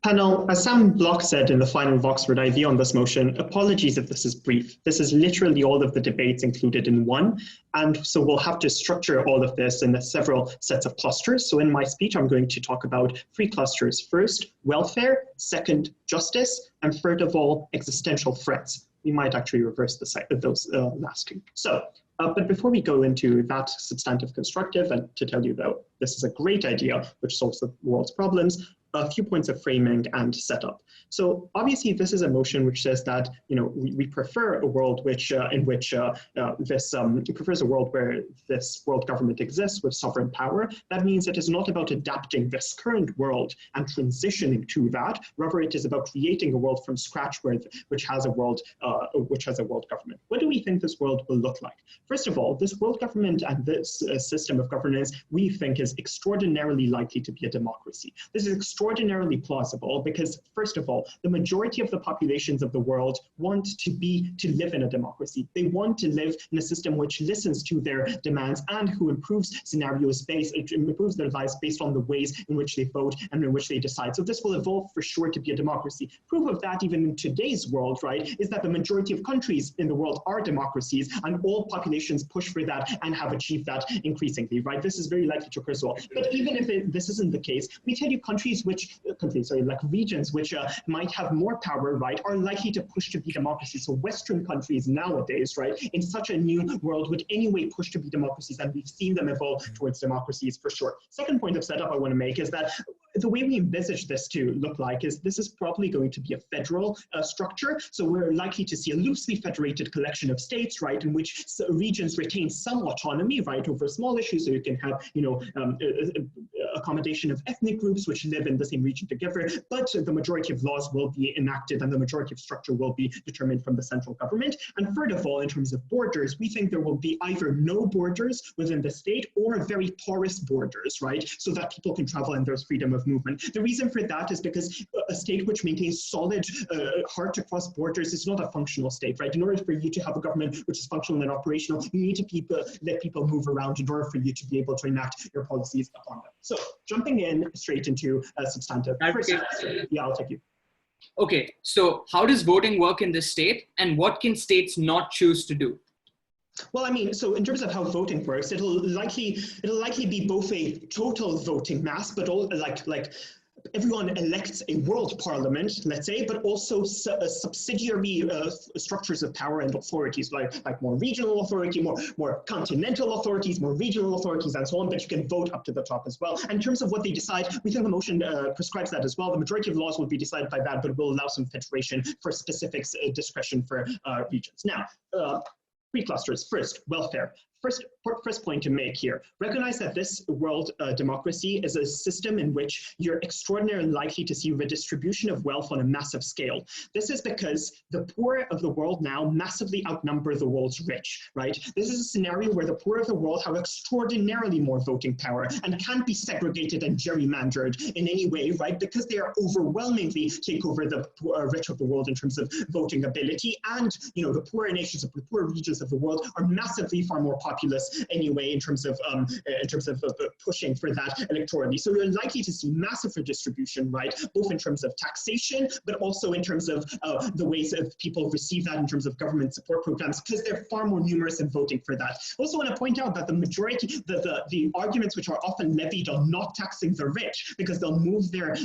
Panel, as Sam Block said in the final of Oxford IV on this motion, apologies if this is brief. This is literally all of the debates included in one, and so we'll have to structure all of this in several sets of clusters. So in my speech, I'm going to talk about three clusters. First, welfare. Second, justice. And third of all, existential threats. We might actually reverse those last two. But before we go into that substantive constructive, and to tell you though, this is a great idea which solves the world's problems, a few points of framing and setup. So obviously this is a motion which says that, we prefer a world which prefers a world where this world government exists with sovereign power. That means it is not about adapting this current world and transitioning to that. Rather, it is about creating a world from scratch which has a world government. What do we think this world will look like? First of all, this world government and this system of governance we think is extraordinarily likely to be a democracy. This is extraordinarily plausible because, first of all, the majority of the populations of the world want to live in a democracy. They want to live in a system which listens to their demands and who improves improves their lives based on the ways in which they vote and in which they decide. So this will evolve for sure to be a democracy. Proof of that, even in today's world, right, is that the majority of countries in the world are democracies, and all populations push for that and have achieved that increasingly, right? This is very likely to occur as well. But even if this isn't the case, we tell you regions which might have more power, right, are likely to push to be democracies. So Western countries nowadays, right, in such a new world would anyway push to be democracies, and we've seen them evolve towards democracies for sure. Second point of setup I want to make is that the way we envisage this to look like is this is probably going to be a federal structure. So we're likely to see a loosely federated collection of states, right, in which regions retain some autonomy, right, over small issues. So you can have, accommodation of ethnic groups which live in the same region together, but the majority of laws will be enacted and the majority of structure will be determined from the central government. And third of all, in terms of borders, we think there will be either no borders within the state or very porous borders, right, so that people can travel and there's freedom of movement. The reason for that is because a state which maintains solid, hard to cross borders is not a functional state, right? In order for you to have a government which is functional and operational, you need to let people move around in order for you to be able to enact your policies upon them. So jumping in straight into substantive. First, yeah, I'll take you. Okay, so how does voting work in this state, and what can states not choose to do? Well, I mean, so in terms of how voting works, it'll likely be both a total voting mass, but all like everyone elects a world parliament, let's say, but also subsidiary structures of power and authorities, like more regional authority, more continental authorities, more regional authorities, and so on, but you can vote up to the top as well. And in terms of what they decide, we think the motion prescribes that as well. The majority of laws will be decided by that, but will allow some federation for specific discretion for regions. Now, three clusters. First, welfare. First point to make here, recognize that this world democracy is a system in which you're extraordinarily likely to see redistribution of wealth on a massive scale. This is because the poor of the world now massively outnumber the world's rich, right? This is a scenario where the poor of the world have extraordinarily more voting power and can't be segregated and gerrymandered in any way, right? Because they are overwhelmingly take over the rich of the world in terms of voting ability, and the poorer nations of the poorer regions of the world are massively far more populous anyway in terms of pushing for that electorally. So you're likely to see massive redistribution, right? Both in terms of taxation, but also in terms of the ways that people receive that in terms of government support programs, because they're far more numerous in voting for that. I also want to point out that the majority, the arguments which are often levied on not taxing the rich because they'll move their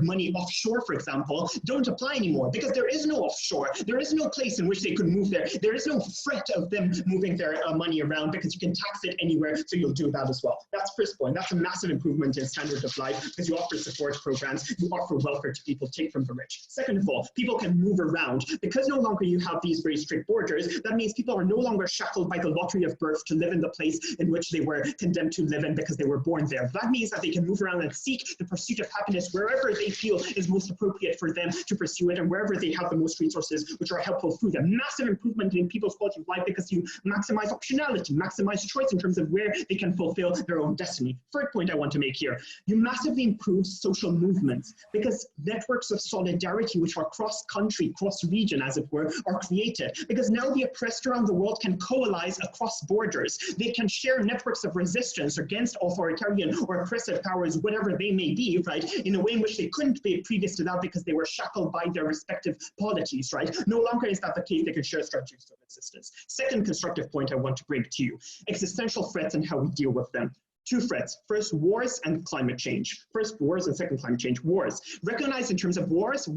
money offshore, for example, don't apply anymore because there is no offshore. There is no place in which they could move there is no threat of them moving their money around because you can tax it anywhere, so you'll do that as well. That's first point. That's a massive improvement in standard of life because you offer support programs, you offer welfare to people, take from the rich. Second of all, people can move around. Because no longer you have these very strict borders, that means people are no longer shackled by the lottery of birth to live in the place in which they were condemned to live in because they were born there. That means that they can move around and seek the pursuit of happiness wherever they feel is most appropriate for them to pursue it and wherever they have the most resources which are helpful through them. Massive improvement in people's quality of life because you maximize optionality. equality, maximize choice in terms of where they can fulfill their own destiny. Third point I want to make here, you massively improve social movements because networks of solidarity, which are cross-country, cross-region, as it were, are created. Because now the oppressed around the world can coalesce across borders. They can share networks of resistance against authoritarian or oppressive powers, whatever they may be, right, in a way in which they couldn't be previous to that because they were shackled by their respective polities, right? No longer is that the case, they can share strategies of resistance. Second constructive point I want to bring to you, existential threats and how we deal with them. Two threats. First, wars and climate change. First, wars and second, climate change. Wars. Recognized in terms of wars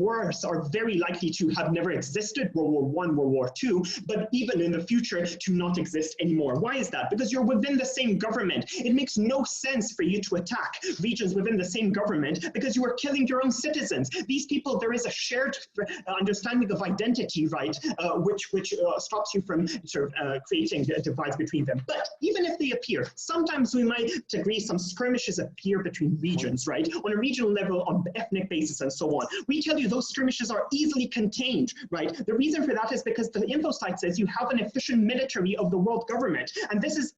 are very likely to have never existed, World War I, World War II, but even in the future to not exist anymore. Why is that? Because you're within the same government. It makes no sense for you to attack regions within the same government because you are killing your own citizens. These people, there is a shared understanding of identity, right, which stops you from sort of creating divides between them. But even if they appear, sometimes we might agree some skirmishes appear between regions, right? On a regional level, on ethnic basis and so on. We tell you those skirmishes are easily contained, right? The reason for that is because the info site says you have an efficient military of the world government. And this is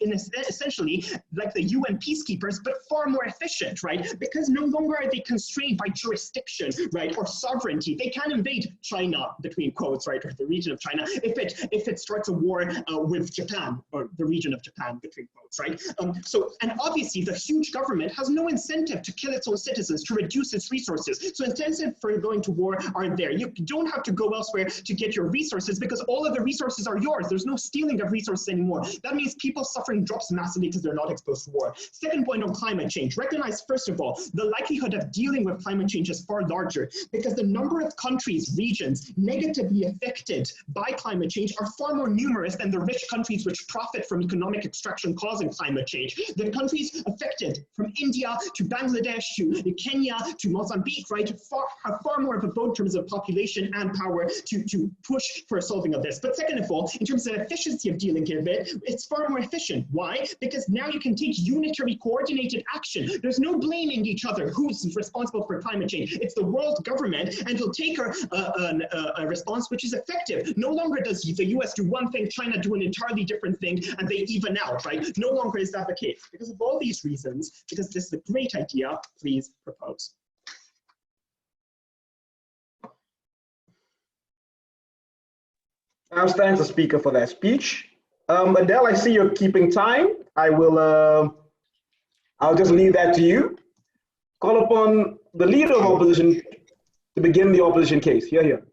essentially like the UN peacekeepers, but far more efficient, right? Because no longer are they constrained by jurisdiction, right? Or sovereignty. They can invade China, between quotes, right? Or the region of China, if it starts a war with Japan, or the region of Japan, between quotes, right? And obviously the huge government has no incentive to kill its own citizens, to reduce its resources. So incentives for going to war aren't there. You don't have to go elsewhere to get your resources because all of the resources are yours. There's no stealing of resources anymore. That means people suffering drops massively because they're not exposed to war. Second point on climate change. Recognize, first of all, the likelihood of dealing with climate change is far larger because the number of countries, regions negatively affected by climate change are far more numerous than the rich countries which profit from economic extraction causing climate change. The countries affected from India to Bangladesh to Kenya to Mozambique, right, have far more of a vote in terms of population and power to push for solving of this. But second of all, in terms of efficiency of dealing with it, it's far more efficient. Why? Because now you can take unitary coordinated action. There's no blaming each other who's responsible for climate change. It's the world government, and it'll take a response which is effective. No longer does the US do one thing, China do an entirely different thing, and they even out, right? No longer is that the case. Because of all these reasons, because this is a great idea, please propose. Thanks, the speaker, for that speech. Adele, I see you're keeping time. I'll just leave that to you. Call upon the leader of opposition to begin the opposition case. Here.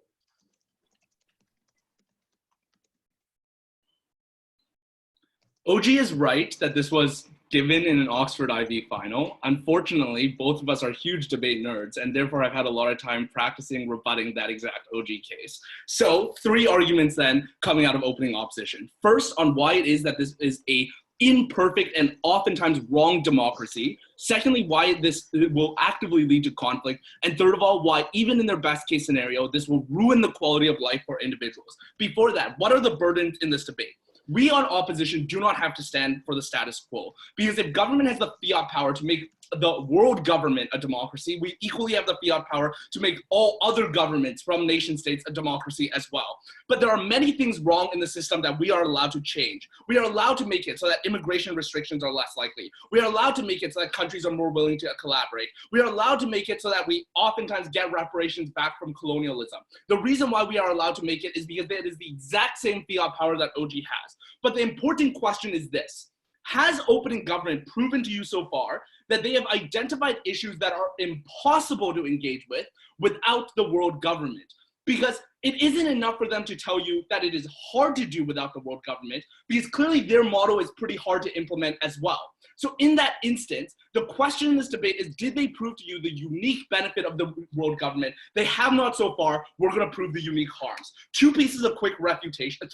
OG is right that this was given in an Oxford IB final. Unfortunately, both of us are huge debate nerds, and therefore I've had a lot of time practicing rebutting that exact OG case. So 3 arguments then coming out of opening opposition. First, on why it is that this is a imperfect and oftentimes wrong democracy. Secondly, why this will actively lead to conflict. And third of all, why even in their best case scenario, this will ruin the quality of life for individuals. Before that, what are the burdens in this debate? We on opposition do not have to stand for the status quo, because if government has the fiat power to make the world government a democracy, we equally have the fiat power to make all other governments from nation states a democracy as well. But there are many things wrong in the system that we are allowed to change. We are allowed to make it so that immigration restrictions are less likely. We are allowed to make it so that countries are more willing to collaborate. We are allowed to make it so that we oftentimes get reparations back from colonialism. The reason why we are allowed to make it is because it is the exact same fiat power that OG has. But the important question is this: has opening government proven to you so far that they have identified issues that are impossible to engage with without the world government? Because it isn't enough for them to tell you that it is hard to do without the world government, because clearly their model is pretty hard to implement as well. So in that instance, the question in this debate is, did they prove to you the unique benefit of the world government? They have not so far. We're going to prove the unique harms. 3 pieces of quick refutation.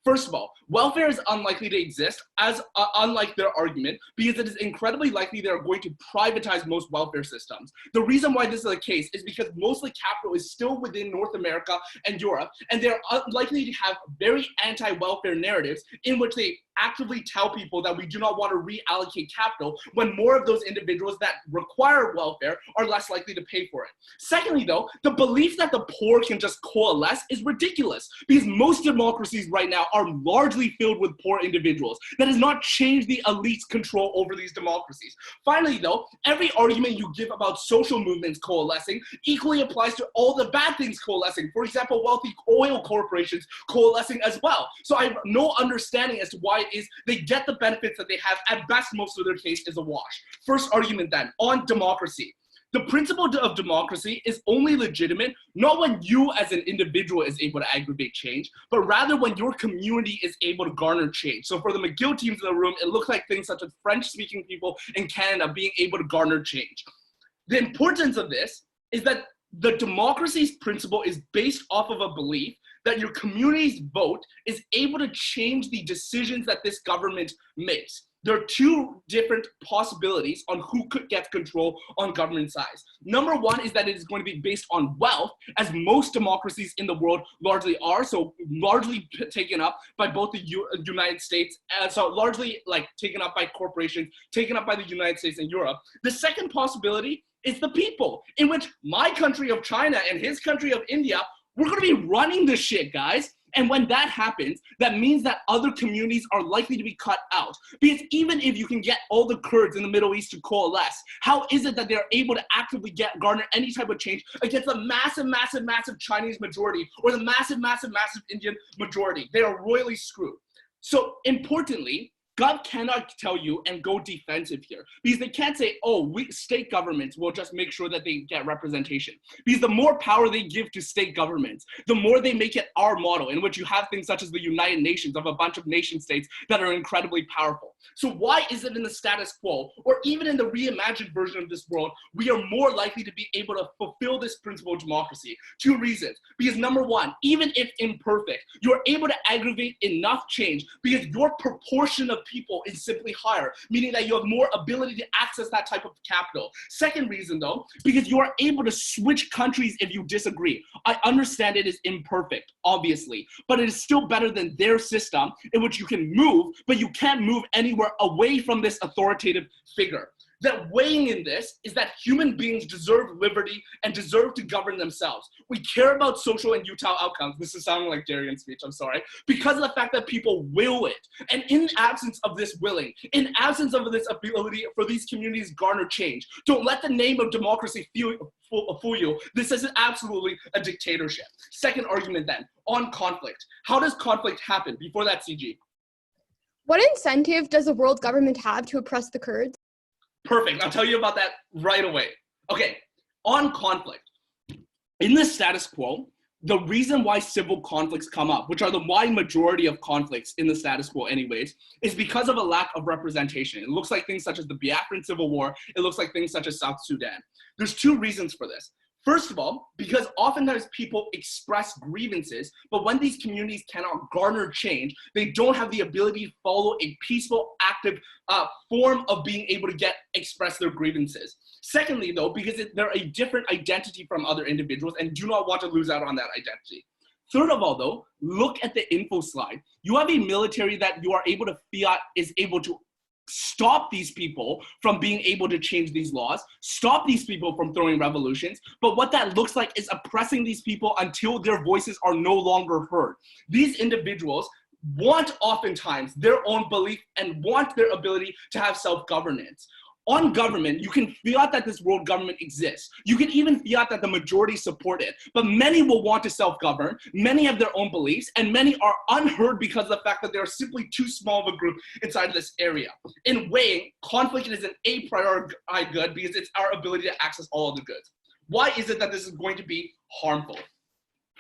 First of all, welfare is unlikely to exist, as unlike their argument, because it is incredibly likely they are going to privatize most welfare systems. The reason why this is the case is because mostly capital is still within North America and Europe, and they're likely to have very anti-welfare narratives in which they actively tell people that we do not want to reallocate capital when more of those individuals that require welfare are less likely to pay for it. Secondly, though, the belief that the poor can just coalesce is ridiculous because most democracies right now are largely filled with poor individuals. That has not changed the elite's control over these democracies. Finally, though, every argument you give about social movements coalescing equally applies to all the bad things coalescing. For example, wealthy oil corporations coalescing as well. So I have no understanding as to why it is they get the benefits that they have. At best, most of their case is a wash. First argument then, on democracy. The principle of democracy is only legitimate not when you as an individual is able to aggregate change, but rather when your community is able to garner change. So for the McGill teams in the room, it looks like things such as French-speaking people in Canada being able to garner change. The importance of this is that the democracy's principle is based off of a belief that your community's vote is able to change the decisions that this government makes. There are two different possibilities on who could get control on government size. Number one is that it is going to be based on wealth, as most democracies in the world largely are, so largely taken up by both the United States, so largely like taken up by corporations, taken up by the United States and Europe. The second possibility is the people, in which my country of China and his country of India, we're going to be running this shit, guys. And when that happens, that means that other communities are likely to be cut out. Because even if you can get all the Kurds in the Middle East to coalesce, how is it that they're able to actively garner any type of change against the massive, massive, massive Chinese majority or the massive, massive, massive Indian majority? They are royally screwed. So importantly, God cannot tell you and go defensive here, because they can't say, oh, state governments will just make sure that they get representation. Because the more power they give to state governments, the more they make it our model, in which you have things such as the United Nations of a bunch of nation states that are incredibly powerful. So why is it in the status quo, or even in the reimagined version of this world, we are more likely to be able to fulfill this principle of democracy? Two reasons. Because number one, even if imperfect, you're able to aggregate enough change because your proportion of people is simply higher, meaning that you have more ability to access that type of capital. Second reason, though, because you are able to switch countries if you disagree. I understand it is imperfect, obviously, but it is still better than their system in which you can move, but you can't move anywhere away from this authoritative figure. That weighing in this is that human beings deserve liberty and deserve to govern themselves. We care about social and utile outcomes. This is sounding like Darian's speech, I'm sorry. Because of the fact that people will it. And in absence of this willing, in absence of this ability for these communities to garner change, don't let the name of democracy fool you. This is absolutely a dictatorship. Second argument then, on conflict. How does conflict happen? Before that, CG. What incentive does the world government have to oppress the Kurds? Perfect. I'll tell you about that right away. Okay, on conflict. In the status quo, the reason why civil conflicts come up, which are the wide majority of conflicts in the status quo anyways, is because of a lack of representation. It looks like things such as the Biafran Civil War. It looks like things such as South Sudan. There's two reasons for this. First of all, because oftentimes people express grievances, but when these communities cannot garner change, they don't have the ability to follow a peaceful, active form of being able to express their grievances. Secondly, though, because they're a different identity from other individuals and do not want to lose out on that identity. Third of all, though, look at the info slide. You have a military that you are able to fiat is able to stop these people from being able to change these laws, stop these people from throwing revolutions, but what that looks like is oppressing these people until their voices are no longer heard. These individuals want oftentimes their own belief and want their ability to have self-governance. On government, you can fiat that this world government exists. You can even fiat that the majority support it. But many will want to self-govern, many have their own beliefs, and many are unheard because of the fact that they are simply too small of a group inside of this area. In weighing, conflict is an a priori good because it's our ability to access all of the goods. Why is it that this is going to be harmful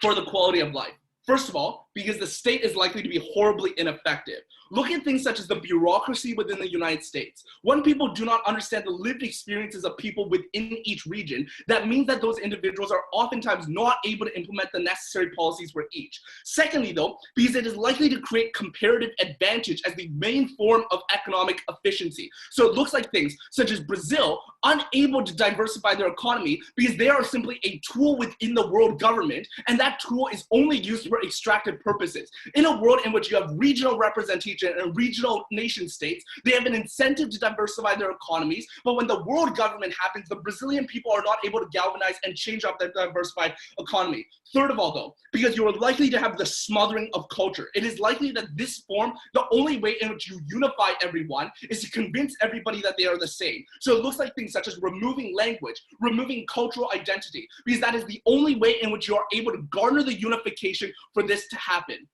for the quality of life? First of all, because the state is likely to be horribly ineffective. Look at things such as the bureaucracy within the United States. When people do not understand the lived experiences of people within each region, that means that those individuals are oftentimes not able to implement the necessary policies for each. Secondly, though, because it is likely to create comparative advantage as the main form of economic efficiency. So it looks like things such as Brazil, unable to diversify their economy because they are simply a tool within the world government, and that tool is only used for extractive purposes. In a world in which you have regional representation and regional nation states, they have an incentive to diversify their economies, but when the world government happens, the Brazilian people are not able to galvanize and change up their diversified economy. Third of all, though, because you are likely to have the smothering of culture. It is likely that this form, the only way in which you unify everyone is to convince everybody that they are the same. So it looks like things such as removing language, removing cultural identity, because that is the only way in which you are able to garner the unification for this to happen.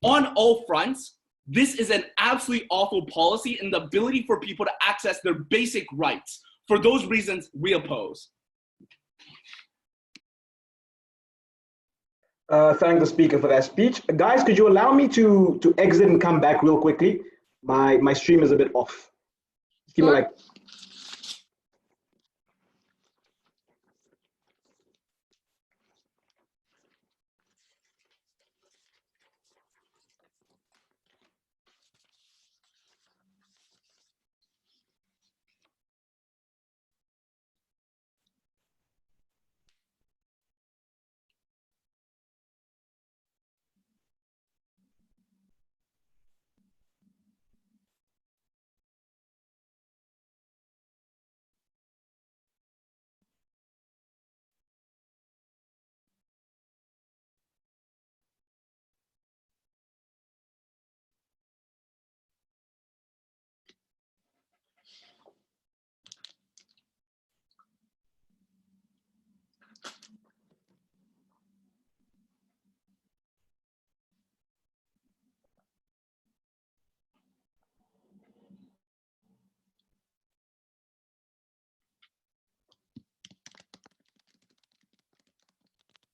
On all fronts, this is an absolutely awful policy and the ability for people to access their basic rights. For those reasons, we oppose. Thank the speaker for that speech. Guys, could you allow me to exit and come back real quickly? My stream is a bit off. Give me like.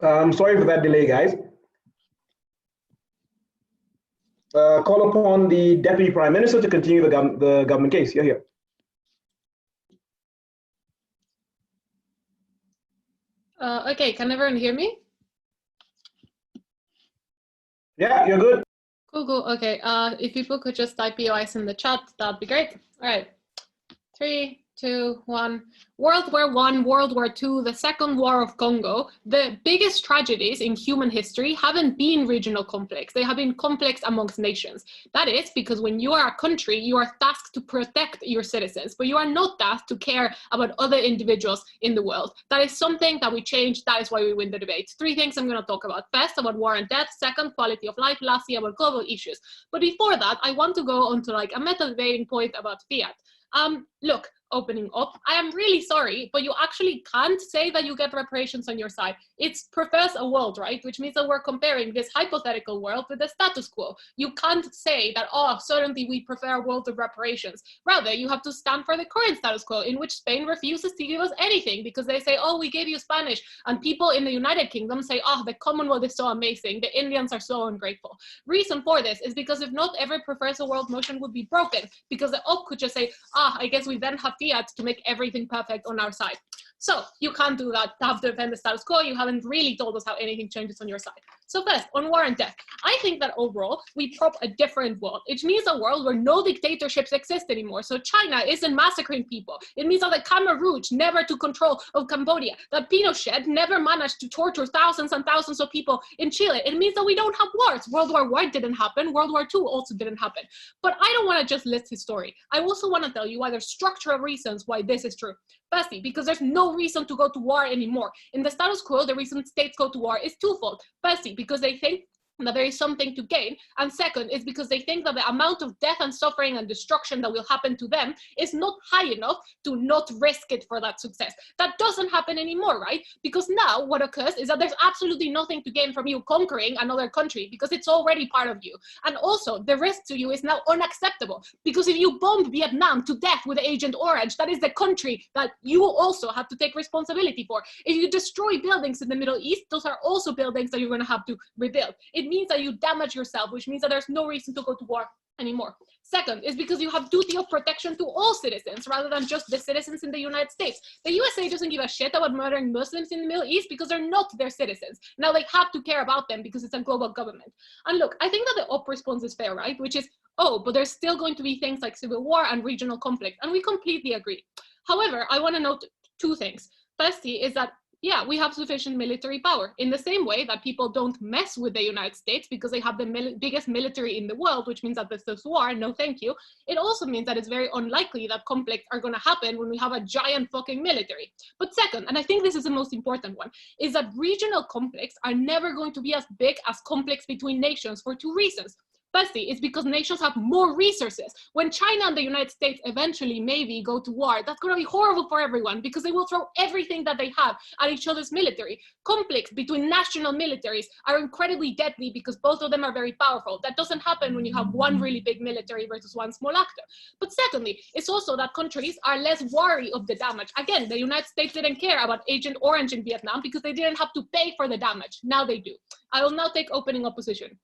Sorry for that delay, guys. Call upon the Deputy Prime Minister to continue the government case. You're here. Okay, can everyone hear me? Yeah, you're good. Cool, cool. Okay, if people could just type POIs in the chat, that'd be great. All right, 3, 2, 1. World War I, World War II, the Second War of Congo. The biggest tragedies in human history haven't been regional conflicts. They have been conflicts amongst nations. That is because when you are a country, you are tasked to protect your citizens, but you are not tasked to care about other individuals in the world. That is something that we change. That is why we win the debate. 3 things I'm going to talk about. First, about war and death. Second, quality of life. Lastly, about global issues. But before that, I want to go on to like a meta debating point about fiat. Look, opening up, I am really sorry, but you actually can't say that you get reparations on your side. It prefers a world, right? Which means that we're comparing this hypothetical world with the status quo. You can't say that, oh, suddenly we prefer a world of reparations. Rather, you have to stand for the current status quo, in which Spain refuses to give us anything because they say, oh, we gave you Spanish. And people in the United Kingdom say, oh, the Commonwealth is so amazing. The Indians are so ungrateful. Reason for this is because if not, every prefers a world motion would be broken, because the op could just say, I guess we then have fiat to make everything perfect on our side. So you can't do that to have to defend the status quo. You haven't really told us how anything changes on your side. So first, on war and death, I think that overall we prop a different world. It means a world where no dictatorships exist anymore. So China isn't massacring people. It means that the Khmer Rouge never took control of Cambodia. That Pinochet never managed to torture thousands and thousands of people in Chile. It means that we don't have wars. World War I didn't happen. World War II also didn't happen. But I don't want to just list his story. I also want to tell you why there's structural reasons why this is true. Firstly, because there's no reason to go to war anymore. In the status quo, the reason states go to war is twofold. Firstly, because they think that there is something to gain, and second is because they think that the amount of death and suffering and destruction that will happen to them is not high enough to not risk it for that success. That doesn't happen anymore, right? Because now what occurs is that there's absolutely nothing to gain from you conquering another country because it's already part of you. And also the risk to you is now unacceptable, because if you bomb Vietnam to death with Agent Orange, that is the country that you also have to take responsibility for. If you destroy buildings in the Middle East, those are also buildings that you're going to have to rebuild. It means that you damage yourself, which means that there's no reason to go to war anymore. Second is because you have duty of protection to all citizens rather than just the citizens in the United States. The USA doesn't give a shit about murdering Muslims in the Middle East because they're not their citizens. Now they have to care about them because it's a global government. And look, I think that the up response is fair, right? Which is, oh, but there's still going to be things like civil war and regional conflict. And we completely agree. However, I want to note two things. Firstly is that, yeah, we have sufficient military power in the same way that people don't mess with the United States because they have the biggest military in the world, which means that there's this war, no thank you. It also means that it's very unlikely that conflicts are going to happen when we have a giant fucking military. But second, and I think this is the most important one, is that regional conflicts are never going to be as big as conflicts between nations for two reasons. Firstly, it's because nations have more resources. When China and the United States eventually maybe go to war, that's going to be horrible for everyone because they will throw everything that they have at each other's military. Conflicts between national militaries are incredibly deadly because both of them are very powerful. That doesn't happen when you have one really big military versus one small actor. But secondly, it's also that countries are less wary of the damage. Again, the United States didn't care about Agent Orange in Vietnam because they didn't have to pay for the damage. Now they do. I will now take opening opposition.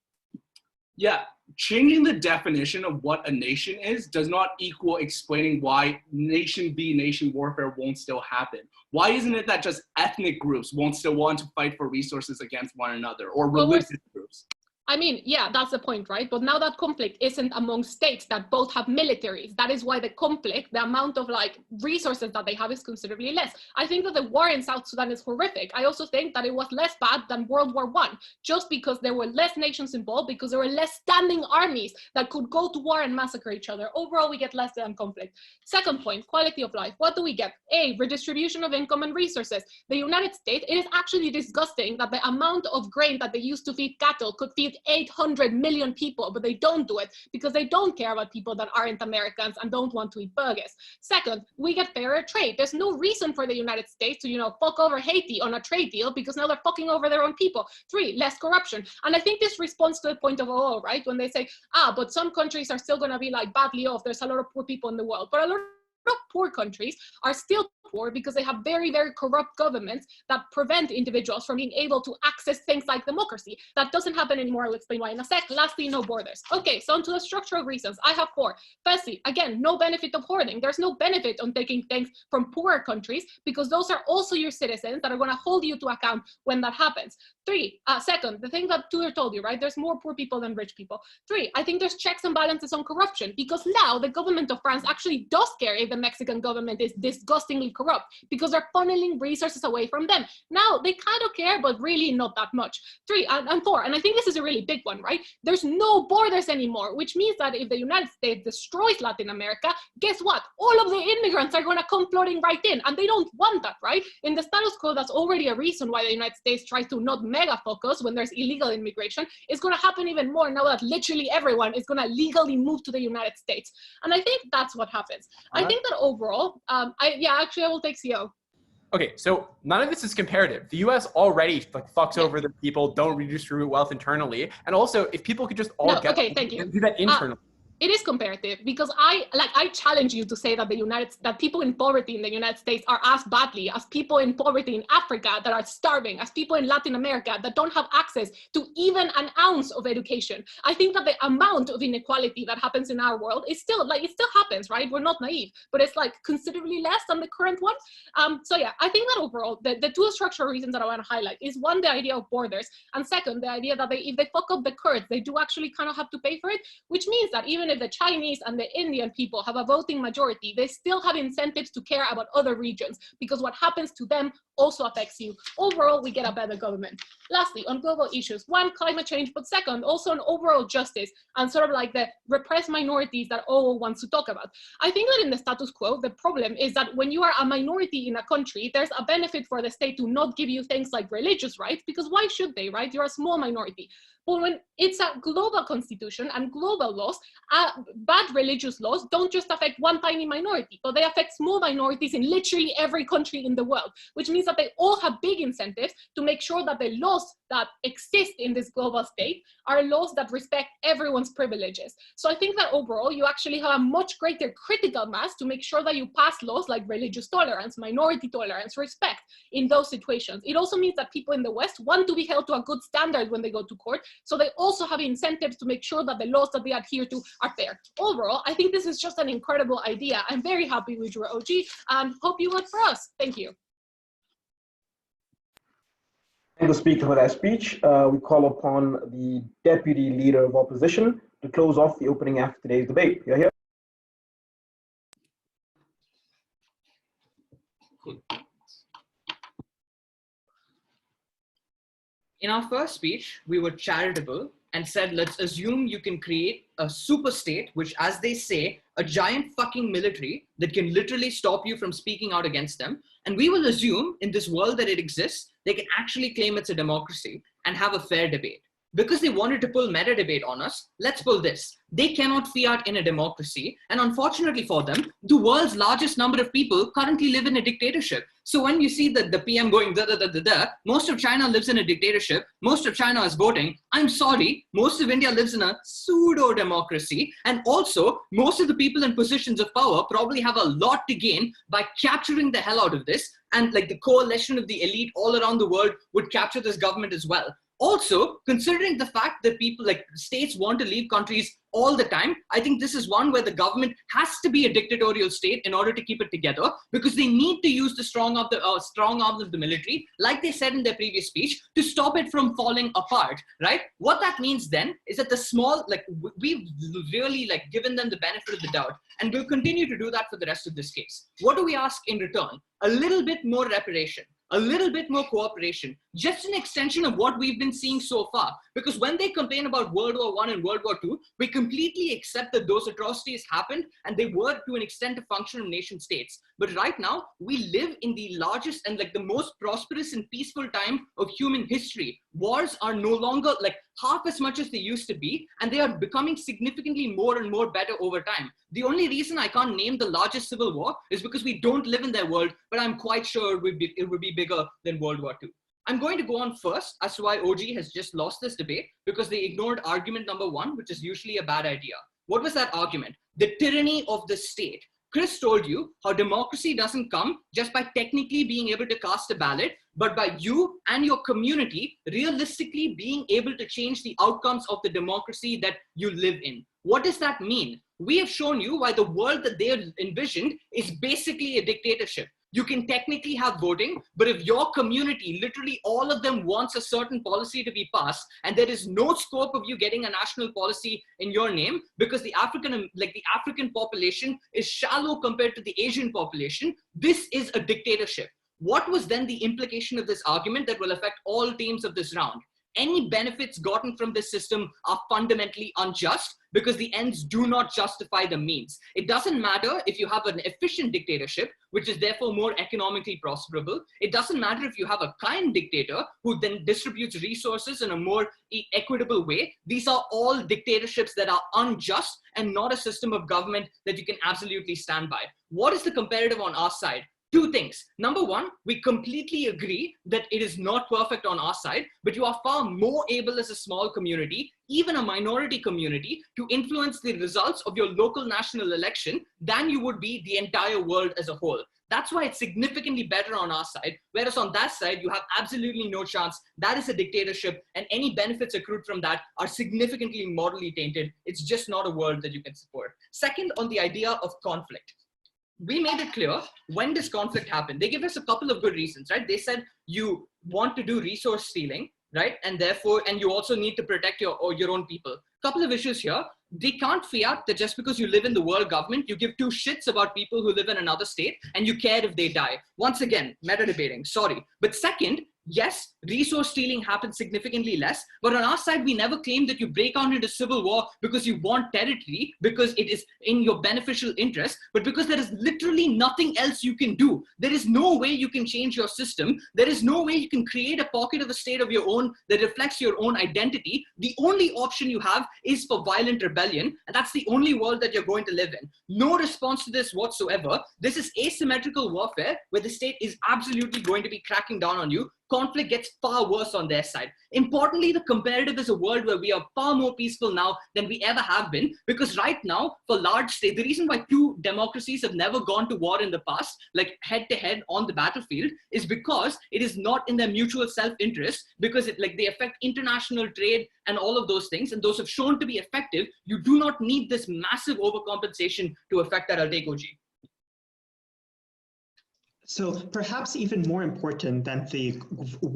Yeah, changing the definition of what a nation is does not equal explaining why nation v nation warfare won't still happen. Why isn't it that just ethnic groups won't still want to fight for resources against one another, or religious groups? I mean, yeah, that's the point, right? But now that conflict isn't among states that both have militaries. That is why the conflict, the amount of like resources that they have is considerably less. I think that the war in South Sudan is horrific. I also think that it was less bad than World War I, just because there were less nations involved, because there were less standing armies that could go to war and massacre each other. Overall, we get less than conflict. Second point, quality of life. What do we get? A, redistribution of income and resources. The United States, it is actually disgusting that the amount of grain that they used to feed cattle could feed 800 million people, but they don't do it because they don't care about people that aren't Americans and don't want to eat burgers. Second, we get fairer trade. There's no reason for the United States to, fuck over Haiti on a trade deal because now they're fucking over their own people. Three, less corruption. And I think this responds to the point of all, right? When they say, but some countries are still going to be like badly off. There's a lot of poor people in the world, but a lot of poor countries are still poor because they have very, very corrupt governments that prevent individuals from being able to access things like democracy. That doesn't happen anymore. I'll explain why in a sec. Lastly, no borders. Okay, so onto the structural reasons. I have four. Firstly, again, no benefit of hoarding. There's no benefit on taking things from poorer countries because those are also your citizens that are going to hold you to account when that happens. Three, second, the thing that Tudor told you, right? There's more poor people than rich people. Three, I think there's checks and balances on corruption because now the government of France actually does care if the Mexican government is disgustingly corrupt because they're funneling resources away from them. Now they kind of care, but really not that much. Three, and four, and I think this is a really big one, right? There's no borders anymore, which means that if the United States destroys Latin America, guess what? All of the immigrants are going to come flooding right in, and they don't want that, right? In the status quo, that's already a reason why the United States tries to not mega focus when there's illegal immigration. It's going to happen even more now that literally everyone is going to legally move to the United States. And I think that's what happens. I think that overall, I will take CO. Okay, so none of this is comparative. The U.S. already fucks over the people, don't redistribute wealth internally, and also if people could just all do that internally. It is comparative because I challenge you to say that that people in poverty in the United States are as badly as people in poverty in Africa that are starving, as people in Latin America that don't have access to even an ounce of education. I think that the amount of inequality that happens in our world is still it still happens, right? We're not naive, but it's considerably less than the current one. So yeah, I think that overall the two structural reasons that I want to highlight is one, the idea of borders, and second, the idea that if they fuck up the Kurds, they do actually kind of have to pay for it, which means that even if the Chinese and the Indian people have a voting majority, they still have incentives to care about other regions because what happens to them also affects you. Overall, we get a better government. Lastly, on global issues, one, climate change, but second, also on overall justice and sort of the repressed minorities that Owo wants to talk about. I think that in the status quo, the problem is that when you are a minority in a country, there's a benefit for the state to not give you things like religious rights, because why should they, right? You're a small minority. But when it's a global constitution and global laws, bad religious laws don't just affect one tiny minority, but they affect small minorities in literally every country in the world, which means that they all have big incentives to make sure that the laws that exist in this global state are laws that respect everyone's privileges. So I think that overall, you actually have a much greater critical mass to make sure that you pass laws like religious tolerance, minority tolerance, respect in those situations. It also means that people in the West want to be held to a good standard when they go to court, So they also have incentives to make sure that the laws that they adhere to are fair. Overall, I think this is just an incredible idea. I'm very happy with your OG and hope you vote for us. Thank you. Thank the speaker for that speech. We call upon the Deputy Leader of Opposition to close off the opening after today's debate. You're here. In our first speech, we were charitable and said, let's assume you can create a super state, which, as they say, a giant fucking military that can literally stop you from speaking out against them. And we will assume in this world that it exists, they can actually claim it's a democracy and have a fair debate. Because they wanted to pull meta debate on us, let's pull this. They cannot fiat in a democracy. And unfortunately for them, the world's largest number of people currently live in a dictatorship. So when you see the PM going most of China lives in a dictatorship, most of China is voting. I'm sorry, most of India lives in a pseudo-democracy. And also, most of the people in positions of power probably have a lot to gain by capturing the hell out of this. And like the coalition of the elite all around the world would capture this government as well. Also, considering the fact that people like states want to leave countries all the time, I think this is one where the government has to be a dictatorial state in order to keep it together, because they need to use the strong arm of the military, like they said in their previous speech, to stop it from falling apart, right? What that means then is that the small, like we've really like given them the benefit of the doubt, and we'll continue to do that for the rest of this case. What do we ask in return? A little bit more reparation. A little bit more cooperation, just an extension of what we've been seeing so far. Because when they complain about World War I and World War II, we completely accept that those atrocities happened and they were to an extent a function of nation states. But right now, we live in the largest and like the most prosperous and peaceful time of human history. Wars are no longer like half as much as they used to be, and they are becoming significantly more and more better over time. The only reason I can't name the largest civil war is because we don't live in their world, but I'm quite sure it would be bigger than World War II. I'm going to go on first as to why OG has just lost this debate, because they ignored argument number one, which is usually a bad idea. What was that argument? The tyranny of the state. Chris told you how democracy doesn't come just by technically being able to cast a ballot, but by you and your community realistically being able to change the outcomes of the democracy that you live in. What does that mean? We have shown you why the world that they have envisioned is basically a dictatorship. You can technically have voting, but if your community, literally all of them, wants a certain policy to be passed, and there is no scope of you getting a national policy in your name, because the African population is shallow compared to the Asian population, this is a dictatorship. What was then the implication of this argument that will affect all teams of this round? Any benefits gotten from this system are fundamentally unjust because the ends do not justify the means. It doesn't matter if you have an efficient dictatorship, which is therefore more economically prosperable. It doesn't matter if you have a kind dictator who then distributes resources in a more equitable way. These are all dictatorships that are unjust and not a system of government that you can absolutely stand by. What is the comparative on our side? Two things. Number one, we completely agree that it is not perfect on our side, but you are far more able as a small community, even a minority community, to influence the results of your local national election than you would be the entire world as a whole. That's why it's significantly better on our side, whereas on that side, you have absolutely no chance. That is a dictatorship, and any benefits accrued from that are significantly morally tainted. It's just not a world that you can support. Second, on the idea of conflict. We made it clear when this conflict happened. They give us a couple of good reasons, right? They said you want to do resource stealing, right? And therefore, and you also need to protect your own people. Couple of issues here. They can't fiat that just because you live in the world government, you give two shits about people who live in another state and you care if they die. Once again, meta debating, sorry. But second, yes, resource stealing happens significantly less, but on our side, we never claim that you break out into civil war because you want territory, because it is in your beneficial interest, but because there is literally nothing else you can do. There is no way you can change your system. There is no way you can create a pocket of a state of your own that reflects your own identity. The only option you have is for violent rebellion, and that's the only world that you're going to live in. No response to this whatsoever. This is asymmetrical warfare where the state is absolutely going to be cracking down on you conflict gets far worse on their side. Importantly, the comparative is a world where we are far more peaceful now than we ever have been, because right now, for large states, the reason why two democracies have never gone to war in the past, like head-to-head on the battlefield, is because it is not in their mutual self-interest, because they affect international trade and all of those things, and those have shown to be effective. You do not need this massive overcompensation to affect that. I'll take OG. So perhaps even more important than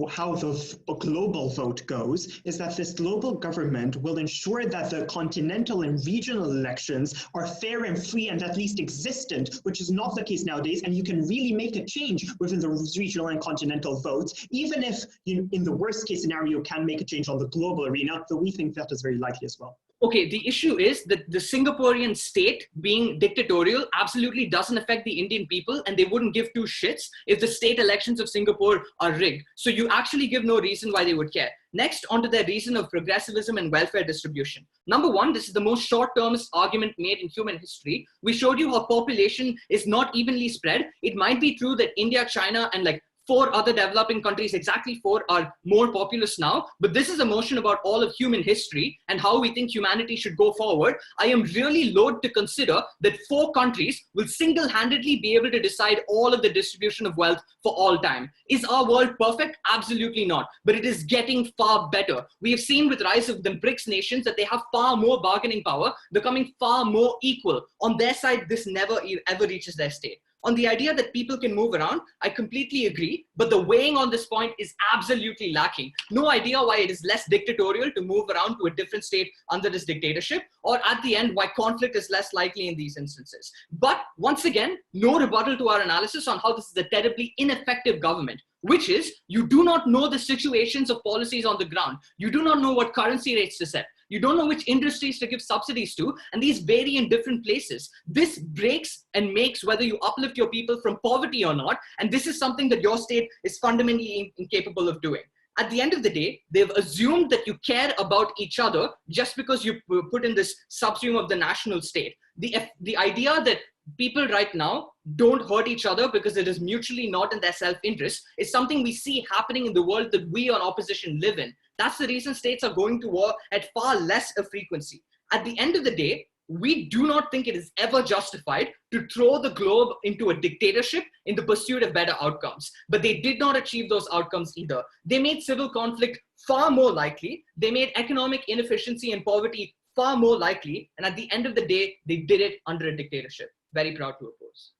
how the global vote goes is that this global government will ensure that the continental and regional elections are fair and free and at least existent, which is not the case nowadays. And you can really make a change within the regional and continental votes, even if you, in the worst case scenario, can make a change on the global arena, though we think that is very likely as well. Okay, the issue is that the Singaporean state being dictatorial absolutely doesn't affect the Indian people, and they wouldn't give two shits if the state elections of Singapore are rigged. So you actually give no reason why they would care. Next, onto their reason of progressivism and welfare distribution. Number one, this is the most short-termist argument made in human history. We showed you how population is not evenly spread. It might be true that India, China, and 4 other developing countries, exactly 4, are more populous now. But this is a motion about all of human history and how we think humanity should go forward. I am really loath to consider that 4 countries will single-handedly be able to decide all of the distribution of wealth for all time. Is our world perfect? Absolutely not. But it is getting far better. We have seen with the rise of the BRICS nations that they have far more bargaining power, becoming far more equal. On their side, this never ever reaches their state. On the idea that people can move around, I completely agree, but the weighing on this point is absolutely lacking. No idea why it is less dictatorial to move around to a different state under this dictatorship, or at the end, why conflict is less likely in these instances. But once again, no rebuttal to our analysis on how this is a terribly ineffective government, which is you do not know the situations of policies on the ground. You do not know what currency rates to set. You don't know which industries to give subsidies to, and these vary in different places. This breaks and makes whether you uplift your people from poverty or not, and this is something that your state is fundamentally incapable of doing. At the end of the day, they've assumed that you care about each other just because you put in this subsume of the national state. The idea that people right now don't hurt each other because it is mutually not in their self-interest is something we see happening in the world that we on opposition live in. That's the reason states are going to war at far less a frequency. At the end of the day, we do not think it is ever justified to throw the globe into a dictatorship in the pursuit of better outcomes. But they did not achieve those outcomes either. They made civil conflict far more likely. They made economic inefficiency and poverty far more likely. And at the end of the day, they did it under a dictatorship. Very proud to oppose.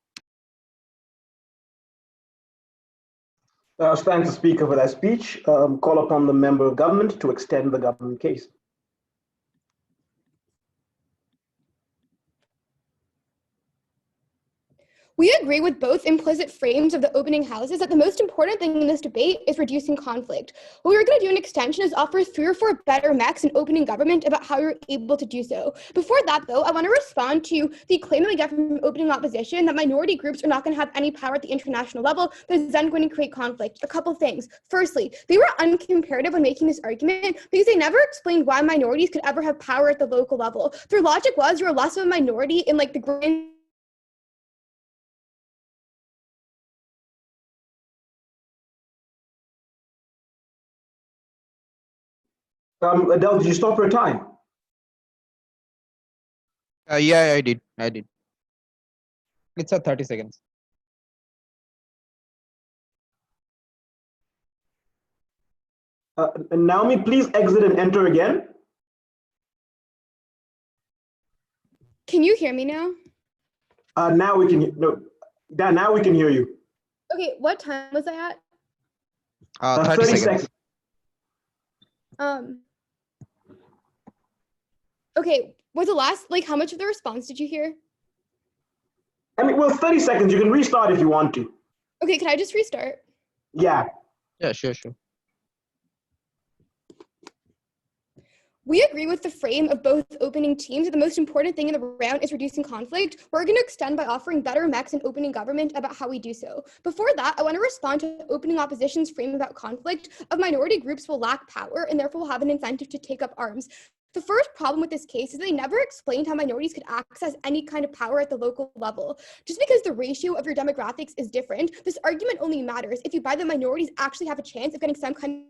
Thanks to Speaker for that speech. Call upon the member of government to extend the government case. We agree with both implicit frames of the opening houses that the most important thing in this debate is reducing conflict. What we're going to do in extension is offer 3 or 4 better mechs in opening government about how you're able to do so. Before that, though, I want to respond to the claim that we get from opening opposition that minority groups are not going to have any power at the international level, that is then going to create conflict. A couple things. Firstly, they were uncomparative when making this argument because they never explained why minorities could ever have power at the local level. Their logic was you're less of a minority in the grand Adele, did you stop your time? Yeah, I did. It's at 30 seconds. Naomi, please exit and enter again. Can you hear me now? Now we can. No, now we can hear you. Okay, what time was I at? 30 seconds. Okay, was the last, how much of the response did you hear? I mean, well, 30 seconds. You can restart if you want to. Okay, can I just restart? Yeah. Yeah, sure. We agree with the frame of both opening teams that the most important thing in the round is reducing conflict. We're going to extend by offering better mechs in opening government about how we do so. Before that, I want to respond to opening opposition's frame about conflict of minority groups will lack power and therefore will have an incentive to take up arms. The first problem with this case is they never explained how minorities could access any kind of power at the local level. Just because the ratio of your demographics is different, this argument only matters if you buy that minorities actually have a chance of getting some kind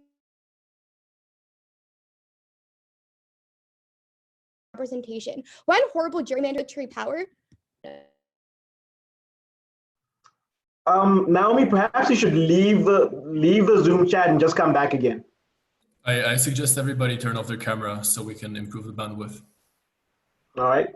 of representation. One horrible gerrymandering power. Naomi, perhaps you should leave the Zoom chat and just come back again. I suggest everybody turn off their camera so we can improve the bandwidth. All right.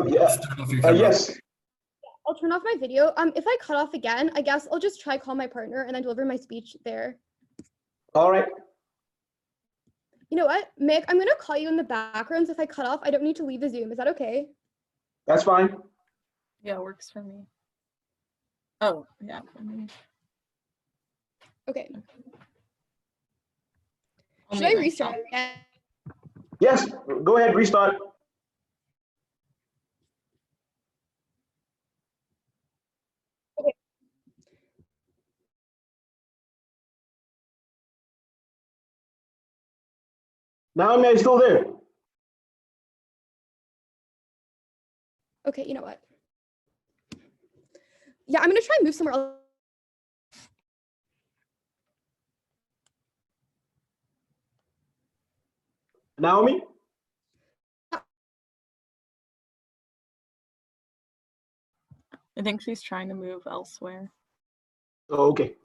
Yes, turn off your camera. Yes. I'll turn off my video. If I cut off again, I guess I'll just try call my partner and then deliver my speech there. All right. You know what, Mick, I'm gonna call you in the background, so if I cut off, I don't need to leave the Zoom. Is that okay? That's fine. Yeah, works for me. Oh, yeah, for me. Okay. I'll Should I mute restart myself. again? Yes, go ahead, restart. Naomi, are you still there? Okay, you know what? Yeah, I'm gonna try and move somewhere else. Naomi? I think she's trying to move elsewhere. Oh, okay.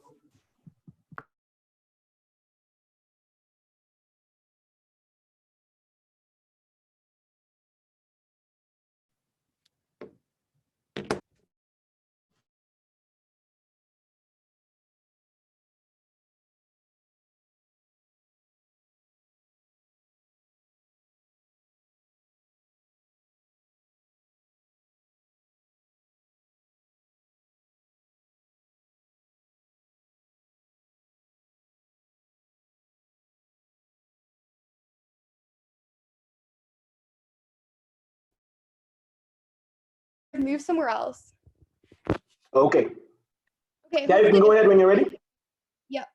Move somewhere else. Okay. Okay. Yeah, you can go ahead when you're ready. Yep.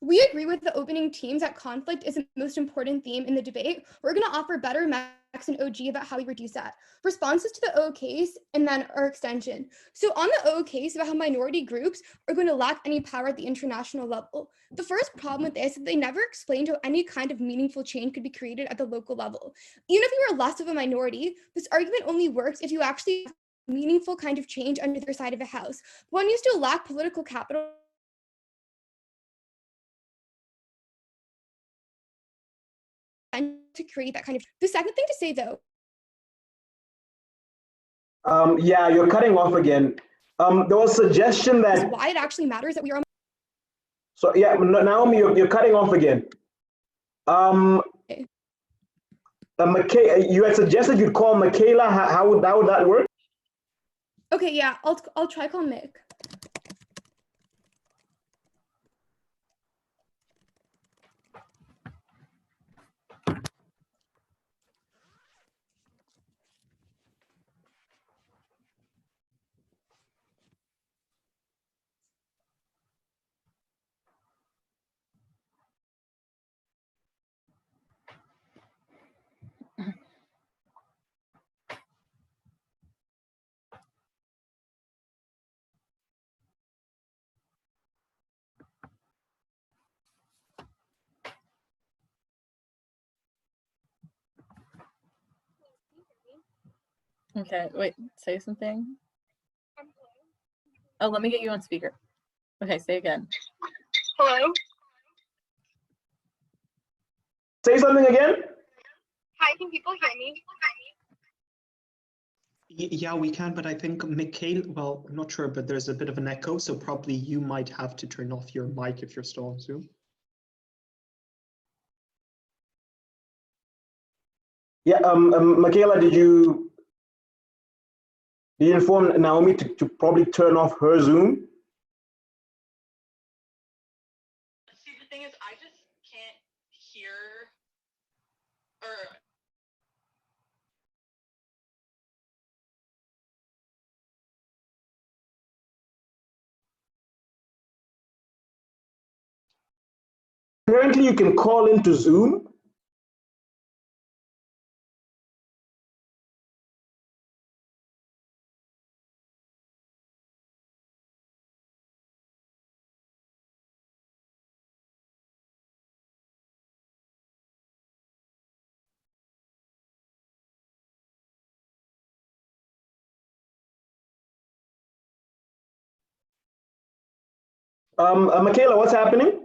We agree with the opening teams that conflict is the most important theme in the debate. We're going to offer better Max and OG about how we reduce that. Responses to the O case and then our extension. So on the O case about how minority groups are going to lack any power at the international level. The first problem with this is they never explained how any kind of meaningful change could be created at the local level. Even if you were less of a minority, this argument only works if you actually have meaningful kind of change under their side of the house. When you still lack political capital, to create that kind of. The second thing to say though. Yeah, you're cutting off again. There was a suggestion that. Why it actually matters that we are. So yeah, Naomi, you're cutting off again. Okay. You had suggested you'd call Michaela. How would that work? Okay, yeah, I'll try call Mick. Okay, wait, say something. Oh, let me get you on speaker. Okay, say again. Hello? Say something again. Hi, can people hear me? Yeah, we can, but I think McGill, well, I'm not sure, but there's a bit of an echo, so probably you might have to turn off your mic if you're still on Zoom. Yeah, Michaela, did you inform Naomi to probably turn off her Zoom? See, the thing is, I just can't hear, or Apparently you can call into Zoom. Michaela, what's happening?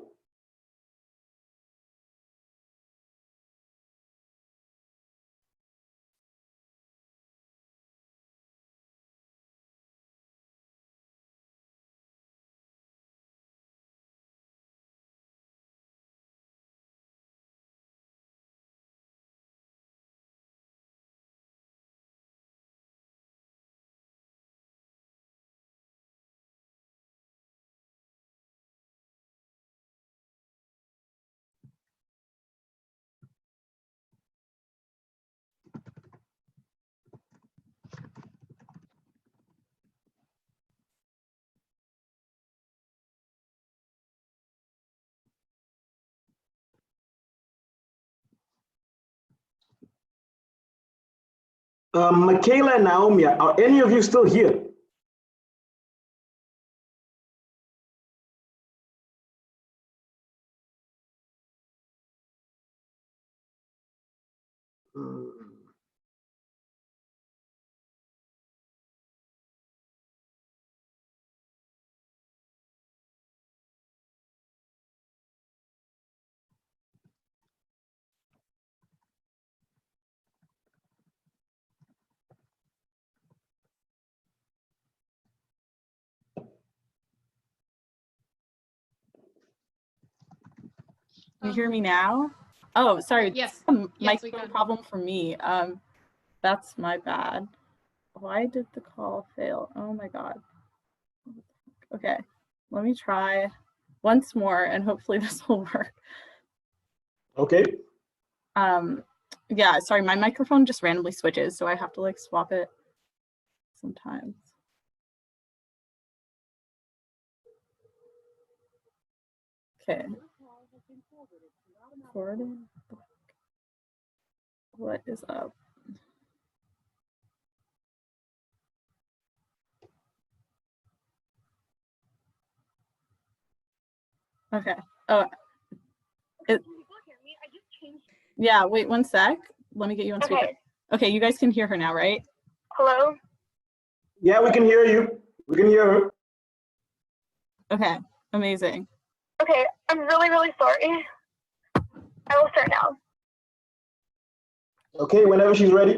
Michaela and Naomi, are any of you still here? Can you hear me now? Oh, sorry. Yes. Microphone problem for me. That's my bad. Why did the call fail? Oh my God. Okay, let me try once more and hopefully this will work. Okay. Yeah, sorry, my microphone just randomly switches, so I have to like swap it sometimes. Okay. Forwarded. What is up? Okay. Oh, yeah, wait 1 sec. Let me get you on speaker. Okay, you guys can hear her now, right? Hello? Yeah, we can hear you. We can hear her. Okay, amazing. Okay, I'm really, really sorry. I will start now. Okay, whenever she's ready.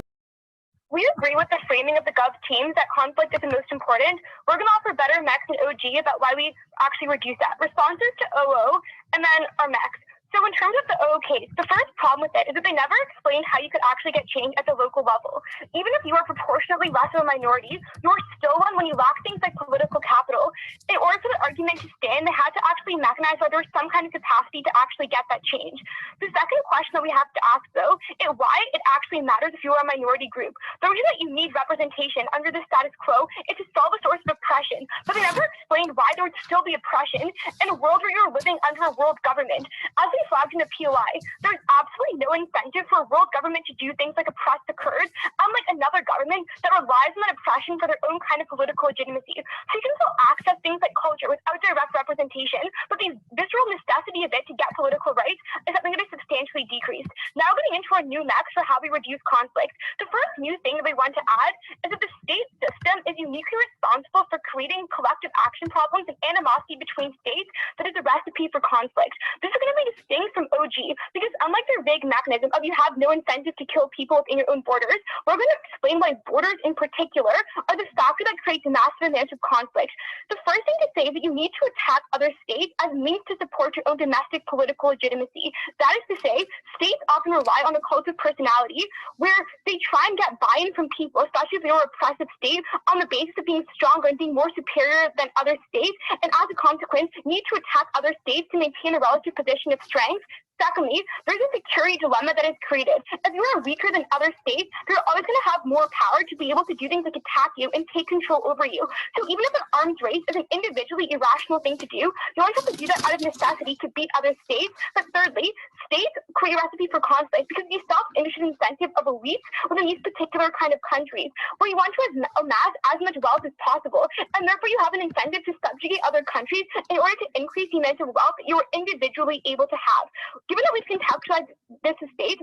We agree with the framing of the Gov teams that conflict is the most important. We're going to offer better MEX and OG about why we actually reduce that. Responses to OO and then our MEX. So in terms of the OO case, the first problem with it is that they never explained how you could actually get change at the local level. Even if you are proportionately less of a minority, you're still one when you lack things like political capital. In order for the argument to stand, they had to actually mechanize whether there's some kind of capacity to actually get that change. The second question that we have to ask, though, is why it actually matters if you are a minority group. The reason that you need representation under the status quo is to solve a source of oppression, but they never explained why there would still be oppression in a world where you're living under a world government. As we flagged in the POI, there's absolutely no incentive for a world government to do things like oppress the Kurds, unlike another government that relies on that oppression for their own kind of political legitimacy. So you can still access things like culture without direct representation, but the visceral necessity of it to get political rights is something that is substantially decreased. Now getting into our new max for how we reduce conflict. The first new thing that we want to add is that the state system is uniquely responsible for creating collective action problems and animosity between states that is a recipe for conflict. This is going to be distinct from OG because unlike their vague mechanism of you have no incentive to kill people within your own borders, we're going to explain why borders in particular are the factor that creates massive amounts of conflict. The first thing to say is that you need to attack other states as means to support your own domestic political legitimacy. That is to say, states often rely on a cult of personality where they try and get buy-in from people, especially if you're a repressive state, on the basis of being stronger and being more superior than other states, and as a consequence, need to attack other states to maintain a relative position of strength. Secondly, there's a security dilemma that is created. If you are weaker than other states, they're always going to have more power to be able to do things like attack you and take control over you. So even if an arms race is an individually irrational thing to do, you always have to do that out of necessity to beat other states. But thirdly, states create a recipe for conflict because you self-interested incentive of elites within these particular kind of countries, where you want to amass as much wealth as possible, and therefore you have an incentive to subjugate other countries in order to increase the amount of wealth that you are individually able to have. Given that we've contextualized this state,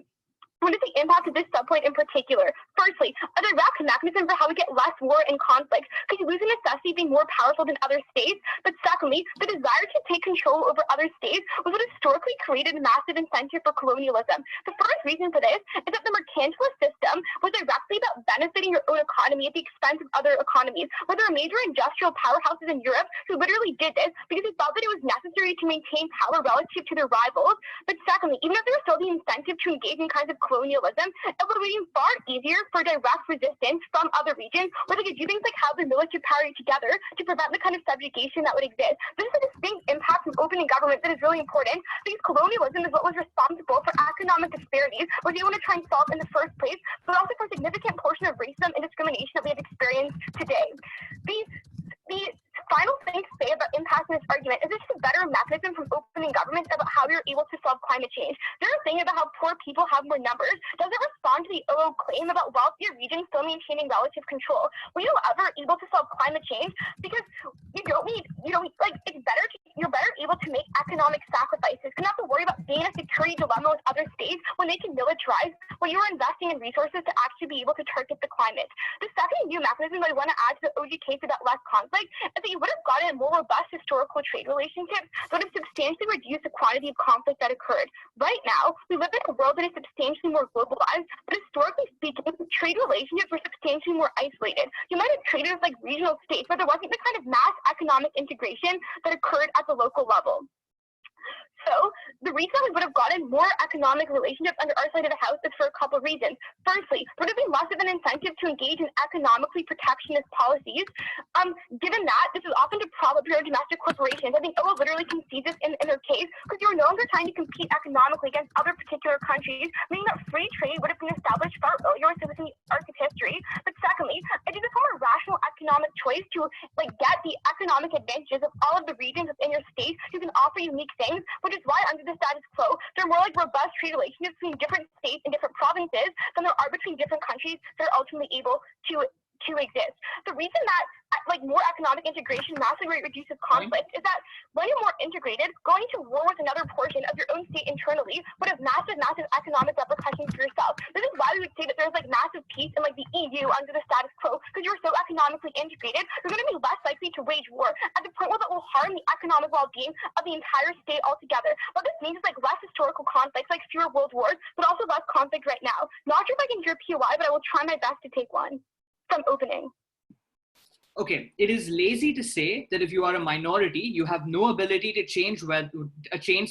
what is the impact of this subpoint in particular? Firstly, a direct mechanism for how we get less war and conflict, because you lose the necessity of being more powerful than other states. But secondly, the desire to take control over other states was what historically created a massive incentive for colonialism. The first reason for this is that the mercantilist system was directly about benefiting your own economy at the expense of other economies, where there were major industrial powerhouses in Europe who literally did this because they thought that it was necessary to maintain power relative to their rivals. But secondly, even if there was still the incentive to engage in kinds of colonialism, it would be far easier for direct resistance from other regions where they could do things like have the military power together to prevent the kind of subjugation that would exist. This is a distinct impact of opening government that is really important because colonialism is what was responsible for economic disparities, which they want to try and solve in the first place, but also for a significant portion of racism and discrimination that we have experienced today. The final thing to say about impact in this argument is this is a better mechanism from opening government about how we are able to solve climate change. They're saying about how poor people have more numbers doesn't respond to the OO claim about wealthier regions still maintaining relative control. Were you ever able to solve climate change? Because you're better able to make economic sacrifices. You don't have to worry about being in a security dilemma with other states when they can militarize when you are investing in resources to actually be able to target the climate. The second new mechanism that I want to add to the OG case about less conflict is that you would have gotten more robust historical trade relationships that would have substantially reduced the quantity of conflict that occurred. Right now, we live in a world that is substantially more globalized, but historically speaking, trade relationships were substantially more isolated. You might have traded with like regional states, but there wasn't the kind of mass economic integration that occurred at the local level. So the reason we would have gotten more economic relationships under our side of the house is for a couple of reasons. Firstly, there would have been less of an incentive to engage in economically protectionist policies. Given that, this is often to prop up your domestic corporations. I think OO literally concedes this in their case because you're no longer trying to compete economically against other particular countries, meaning that free trade would have been established far earlier within the arc of history. But secondly, I think it's more a rational economic choice to get the economic advantages of all of the regions within your state who can offer unique things, which is why under the status quo, there are more robust trade relationships between different states and different provinces than there are between different countries that are ultimately able to exist. The reason that more economic integration massively reduces conflict is that when you're more integrated, going to war with another portion of your own state internally would have massive economic repercussions for yourself. This is why we would say that there's massive peace in the EU under the status quo, because you're so economically integrated, you're going to be less likely to wage war at the point where that will harm the economic well-being of the entire state altogether. What this means is less historical conflicts, fewer world wars, but also less conflict right now. Not sure if I can hear POI, but I will try my best to take one from opening. Okay, it is lazy to say that if you are a minority, you have no ability to change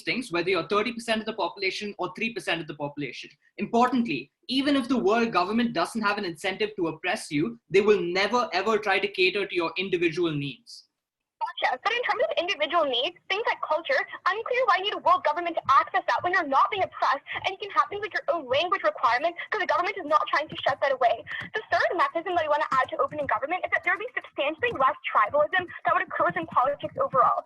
things, whether you're 30% of the population or 3% of the population. Importantly, even if the world government doesn't have an incentive to oppress you, they will never ever try to cater to your individual needs. Gotcha. But in terms of individual needs, things like culture, unclear why you need a world government to access that when you're not being oppressed, and you can have things like your own language requirements because the government is not trying to shut that away. The third mechanism that I want to add to opening government is that there would be substantially less tribalism that would occur within politics overall.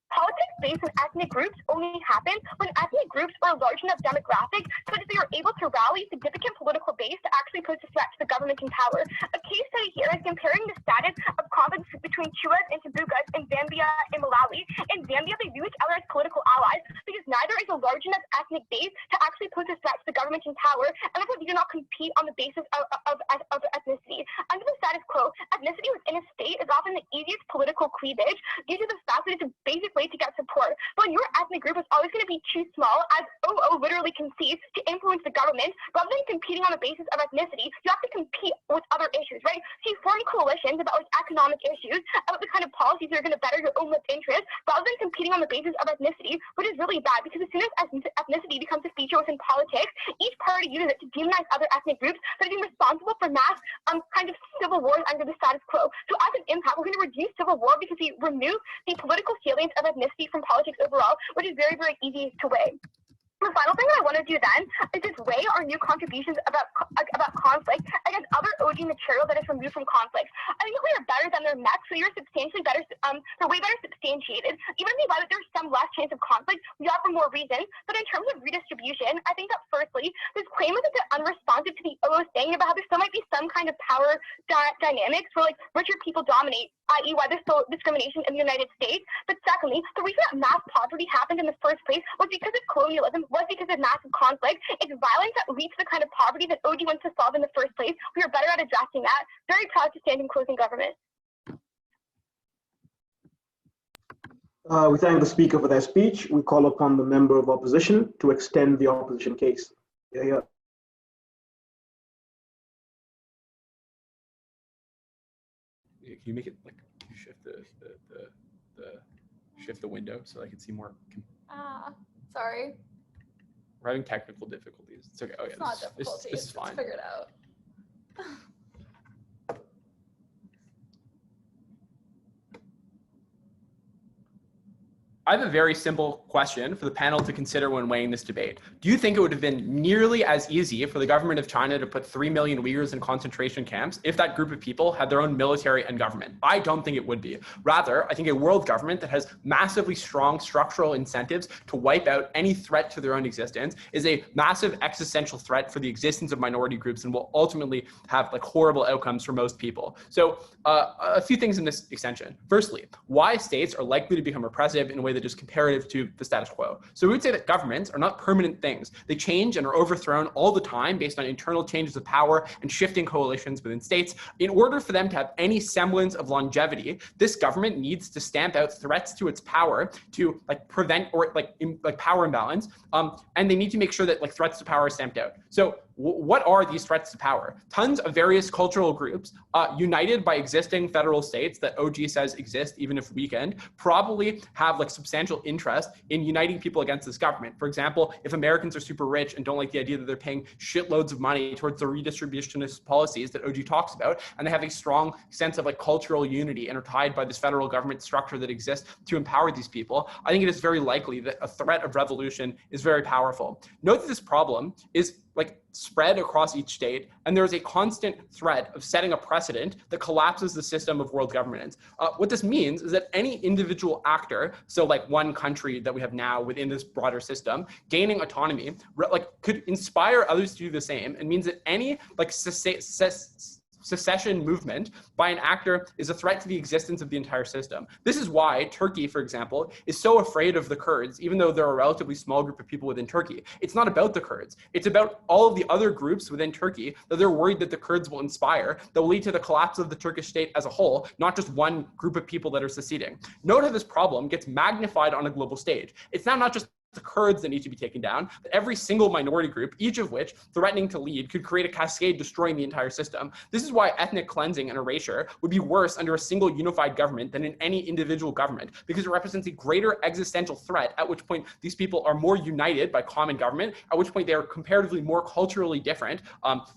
Politics based on ethnic groups only happen when ethnic groups are a large enough demographic such that they are able to rally significant political base to actually pose a threat to the government in power. A case study here is comparing the status of conflicts between Chuas and Tabukas in Zambia and Malawi. In Zambia, they view each other as political allies because neither is a large enough ethnic base to actually pose a threat to the government in power, and therefore they do not compete on the basis of ethnicity. Under the status quo, ethnicity within a state is often the easiest political cleavage due to the fact that it's a basic way to get support. But when your ethnic group is always going to be too small, as OO literally concedes, to influence the government, rather than competing on the basis of ethnicity, you have to compete with other issues, right? So you form coalitions about like economic issues, about the kind of policies that are going to better your own lived interests, rather than competing on the basis of ethnicity, which is really bad because as soon as ethnicity becomes a feature within politics, each party uses it to demonize other ethnic groups that are being responsible for mass kind of civil wars under the status quo. So as an impact, we're going to reduce civil war because we remove the political salience of ethnicity from politics overall, which is very, very easy to weigh. The final thing that I want to do then is just weigh our new contributions about conflict against other OG material that is removed from conflict. I think that we are better than their mechs, so you're substantially better, they're way better substantiated. Even if we buy that there's some less chance of conflict, we offer more reasons. But in terms of redistribution, I think that firstly, this claim is a bit unresponsive to the OO thing about how there still might be some kind of power dynamics where like richer people dominate, i.e. why there's still discrimination in the United States. But secondly, the reason that mass poverty happened in the first place was because of colonialism, was because of massive conflict. It's violence that leads to the kind of poverty that OG wants to solve in the first place. We are better at addressing that. Very proud to stand in closing government. We thank the speaker for their speech. We call upon the member of opposition to extend the opposition case. Yeah. Can you make it like shift shift the window so I can see more? Sorry. We're having technical difficulties. It's okay. Oh yeah, it's not difficulty. This is fine. Figure it out. I have a very simple question for the panel to consider when weighing this debate. Do you think it would have been nearly as easy for the government of China to put 3 million Uyghurs in concentration camps if that group of people had their own military and government? I don't think it would be. Rather, I think a world government that has massively strong structural incentives to wipe out any threat to their own existence is a massive existential threat for the existence of minority groups and will ultimately have like horrible outcomes for most people. So a few things in this extension. Firstly, why states are likely to become oppressive in a way that is comparative to the status quo. So we would say that governments are not permanent things. They change and are overthrown all the time based on internal changes of power and shifting coalitions within states. In order for them to have any semblance of longevity, this government needs to stamp out threats to its power to like prevent or like power imbalance. And they need to make sure that like threats to power are stamped out. So what are these threats to power? Tons of various cultural groups united by existing federal states that OG says exist even if weakened probably have like substantial interest in uniting people against this government. For example, if Americans are super rich and don't like the idea that they're paying shitloads of money towards the redistributionist policies that OG talks about, and they have a strong sense of like cultural unity and are tied by this federal government structure that exists to empower these people, I think it is very likely that a threat of revolution is very powerful. Note that this problem is like spread across each state, and there is a constant threat of setting a precedent that collapses the system of world governance. What this means is that any individual actor, so like one country that we have now within this broader system, gaining autonomy, like could inspire others to do the same, and means that any like secession movement by an actor is a threat to the existence of the entire system. This is why Turkey, for example, is so afraid of the Kurds, even though they're a relatively small group of people within Turkey. It's not about the Kurds. It's about all of the other groups within Turkey that they're worried that the Kurds will inspire, that will lead to the collapse of the Turkish state as a whole, not just one group of people that are seceding. Note how this problem gets magnified on a global stage. It's now not just the Kurds that need to be taken down, but every single minority group, each of which threatening to lead, could create a cascade destroying the entire system. This is why ethnic cleansing and erasure would be worse under a single unified government than in any individual government, because it represents a greater existential threat, at which point these people are more united by common government, at which point they are comparatively more culturally different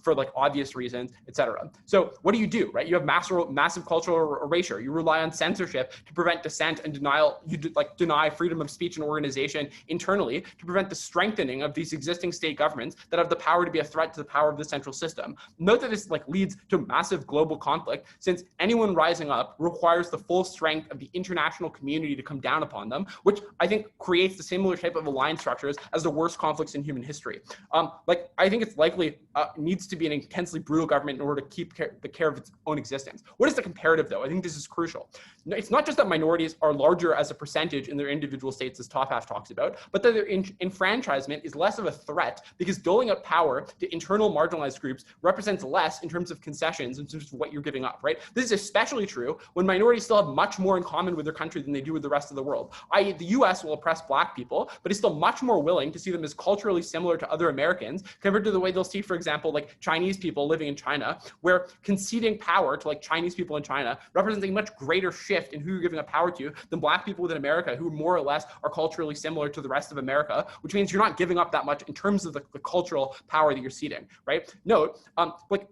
for like obvious reasons, etc. So what do, right? You have massive cultural erasure. You rely on censorship to prevent dissent and denial. You deny freedom of speech and organization in internally to prevent the strengthening of these existing state governments that have the power to be a threat to the power of the central system. Note that this leads to massive global conflict, since anyone rising up requires the full strength of the international community to come down upon them, which I think creates the similar type of alliance structures as the worst conflicts in human history. I think it's likely needs to be an intensely brutal government in order to keep the care of its own existence. What is the comparative, though? I think this is crucial. It's not just that minorities are larger as a percentage in their individual states, as Top Half talks about, but that their enfranchisement is less of a threat, because doling up power to internal marginalized groups represents less in terms of concessions, in terms of what you're giving up, right? This is especially true when minorities still have much more in common with their country than they do with the rest of the world. I.e., the US will oppress Black people, but is still much more willing to see them as culturally similar to other Americans compared to the way they'll see, for example, like Chinese people living in China, where conceding power to like Chinese people in China represents a much greater shift in who you're giving up power to than Black people within America, who more or less are culturally similar to the rest of America, which means you're not giving up that much in terms of the cultural power that you're ceding, right? Note,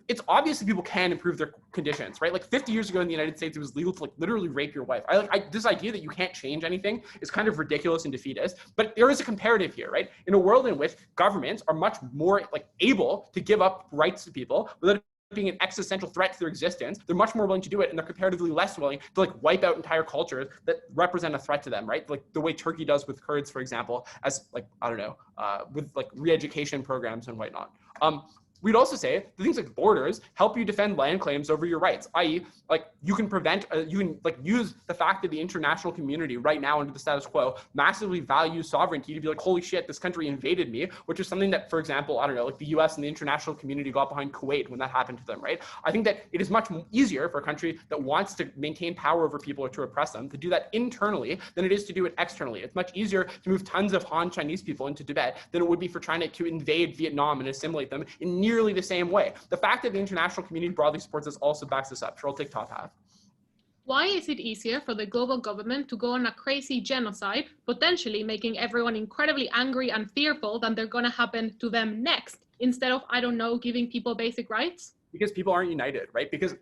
it's obvious that people can improve their conditions, right? Like 50 years ago in the United States, it was legal to like literally rape your wife. This idea that you can't change anything is kind of ridiculous and defeatist, but there is a comparative here, right? In a world in which governments are much more like able to give up rights to people without being an existential threat to their existence, they're much more willing to do it, and they're comparatively less willing to like wipe out entire cultures that represent a threat to them, right? Like the way Turkey does with Kurds, for example, as like, I don't know, with like re-education programs and whatnot. We'd also say that things like borders help you defend land claims over your rights, i.e. like you can prevent, you can like use the fact that the international community right now under the status quo massively values sovereignty to be like, holy shit, this country invaded me, which is something that, for example, I don't know, like the US and the international community got behind Kuwait when that happened to them, right? I think that it is much easier for a country that wants to maintain power over people or to oppress them to do that internally than it is to do it externally. It's much easier to move tons of Han Chinese people into Tibet than it would be for China to invade Vietnam and assimilate them in nearly the same way. The fact that the international community broadly supports this also backs this up. Sure, I'll take Top Half. Why is it easier for the global government to go on a crazy genocide, potentially making everyone incredibly angry and fearful that they're going to happen to them next, instead of, I don't know, giving people basic rights? Because people aren't united, right? Because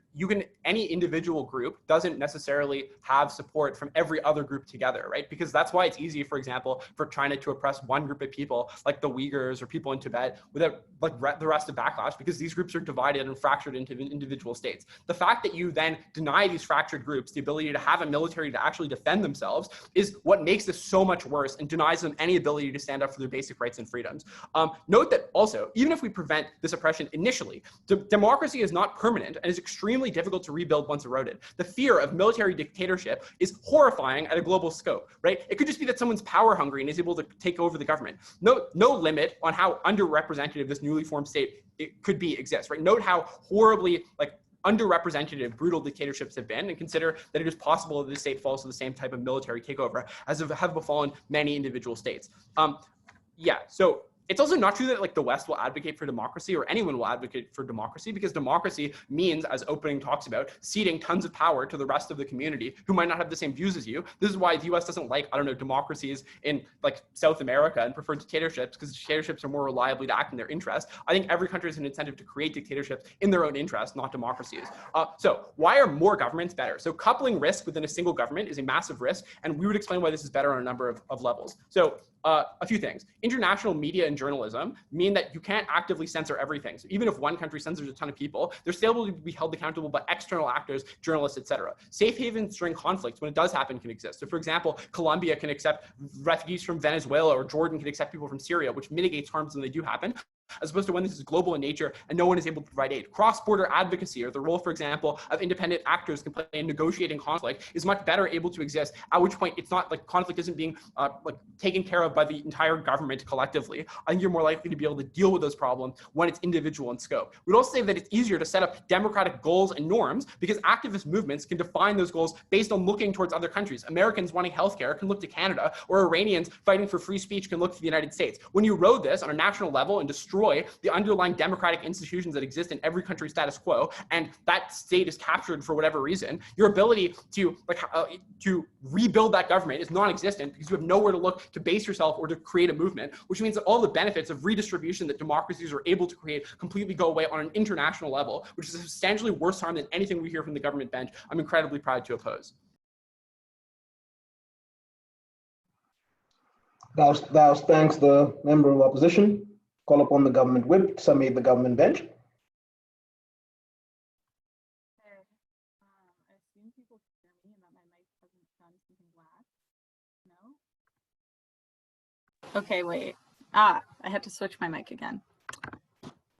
any individual group doesn't necessarily have support from every other group together, right? Because that's why it's easy, for example, for China to oppress one group of people, like the Uyghurs or people in Tibet, without like the rest to backlash, because these groups are divided and fractured into individual states. The fact that you then deny these fractured groups the ability to have a military to actually defend themselves is what makes this so much worse and denies them any ability to stand up for their basic rights and freedoms. Note that also, even if we prevent this oppression initially, democracy is not permanent and is extremely difficult to rebuild once eroded. The fear of military dictatorship is horrifying at a global scope, right? It could just be that someone's power hungry and is able to take over the government. No limit on how underrepresented this newly formed state it could be exists, right? Note how horribly like underrepresented brutal dictatorships have been, and consider that it is possible that the state falls to the same type of military takeover as have befallen many individual states. So it's also not true that like the West will advocate for democracy, or anyone will advocate for democracy, because democracy means, as opening talks about, ceding tons of power to the rest of the community who might not have the same views as you. This is why the US doesn't like, I don't know, democracies in like South America and prefer dictatorships, because dictatorships are more reliably to act in their interest. I think every country has an incentive to create dictatorships in their own interest, not democracies. So why are more governments better? So coupling risk within a single government is a massive risk, and we would explain why this is better on a number of levels. So a few things. International media and journalism mean that you can't actively censor everything. So even if one country censors a ton of people, they're still able to be held accountable by external actors, journalists, etc. Safe havens during conflicts, when it does happen, can exist. So for example, Colombia can accept refugees from Venezuela, or Jordan can accept people from Syria, which mitigates harms when they do happen, as opposed to when this is global in nature and no one is able to provide aid. Cross-border advocacy, or the role, for example, of independent actors can play in negotiating conflict, is much better able to exist, at which point it's not like conflict isn't being taken care of by the entire government collectively. I think you're more likely to be able to deal with those problems when it's individual in scope. We'd also say that it's easier to set up democratic goals and norms, because activist movements can define those goals based on looking towards other countries. Americans wanting healthcare can look to Canada, or Iranians fighting for free speech can look to the United States. When you erode this on a national level and destroy the underlying democratic institutions that exist in every country's status quo, and that state is captured for whatever reason, your ability to rebuild that government is non-existent, because you have nowhere to look to base yourself or to create a movement, which means that all the benefits of redistribution that democracies are able to create completely go away on an international level, which is a substantially worse harm than anything we hear from the government bench. I'm incredibly proud to oppose. Thou thanks the member of opposition. Call upon the government whip to summate the government bench. I assume people can hear me and that my mic hasn't done something whack. No? Okay, wait. I had to switch my mic again.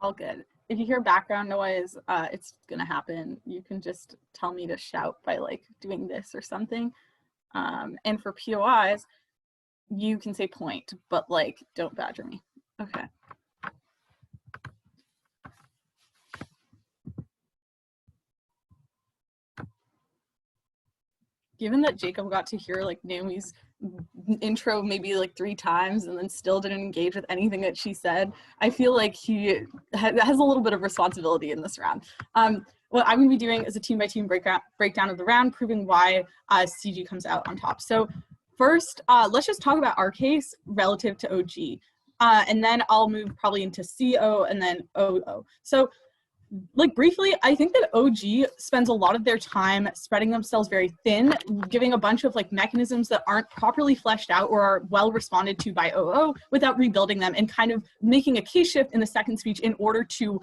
All good. If you hear background noise, it's gonna happen. You can just tell me to shout by like doing this or something. And for POIs, you can say point, but like don't badger me. Okay. Given that Jacob got to hear like Naomi's intro maybe like 3 times and then still didn't engage with anything that she said, I feel like he has a little bit of responsibility in this round. What I'm going to be doing is a team-by-team breakdown of the round, proving why CG comes out on top. So first, let's just talk about our case relative to OG. And then I'll move probably into CO and then OO. So like briefly, I think that OG spends a lot of their time spreading themselves very thin, giving a bunch of like mechanisms that aren't properly fleshed out or are well responded to by OO without rebuilding them and kind of making a case shift in the second speech in order to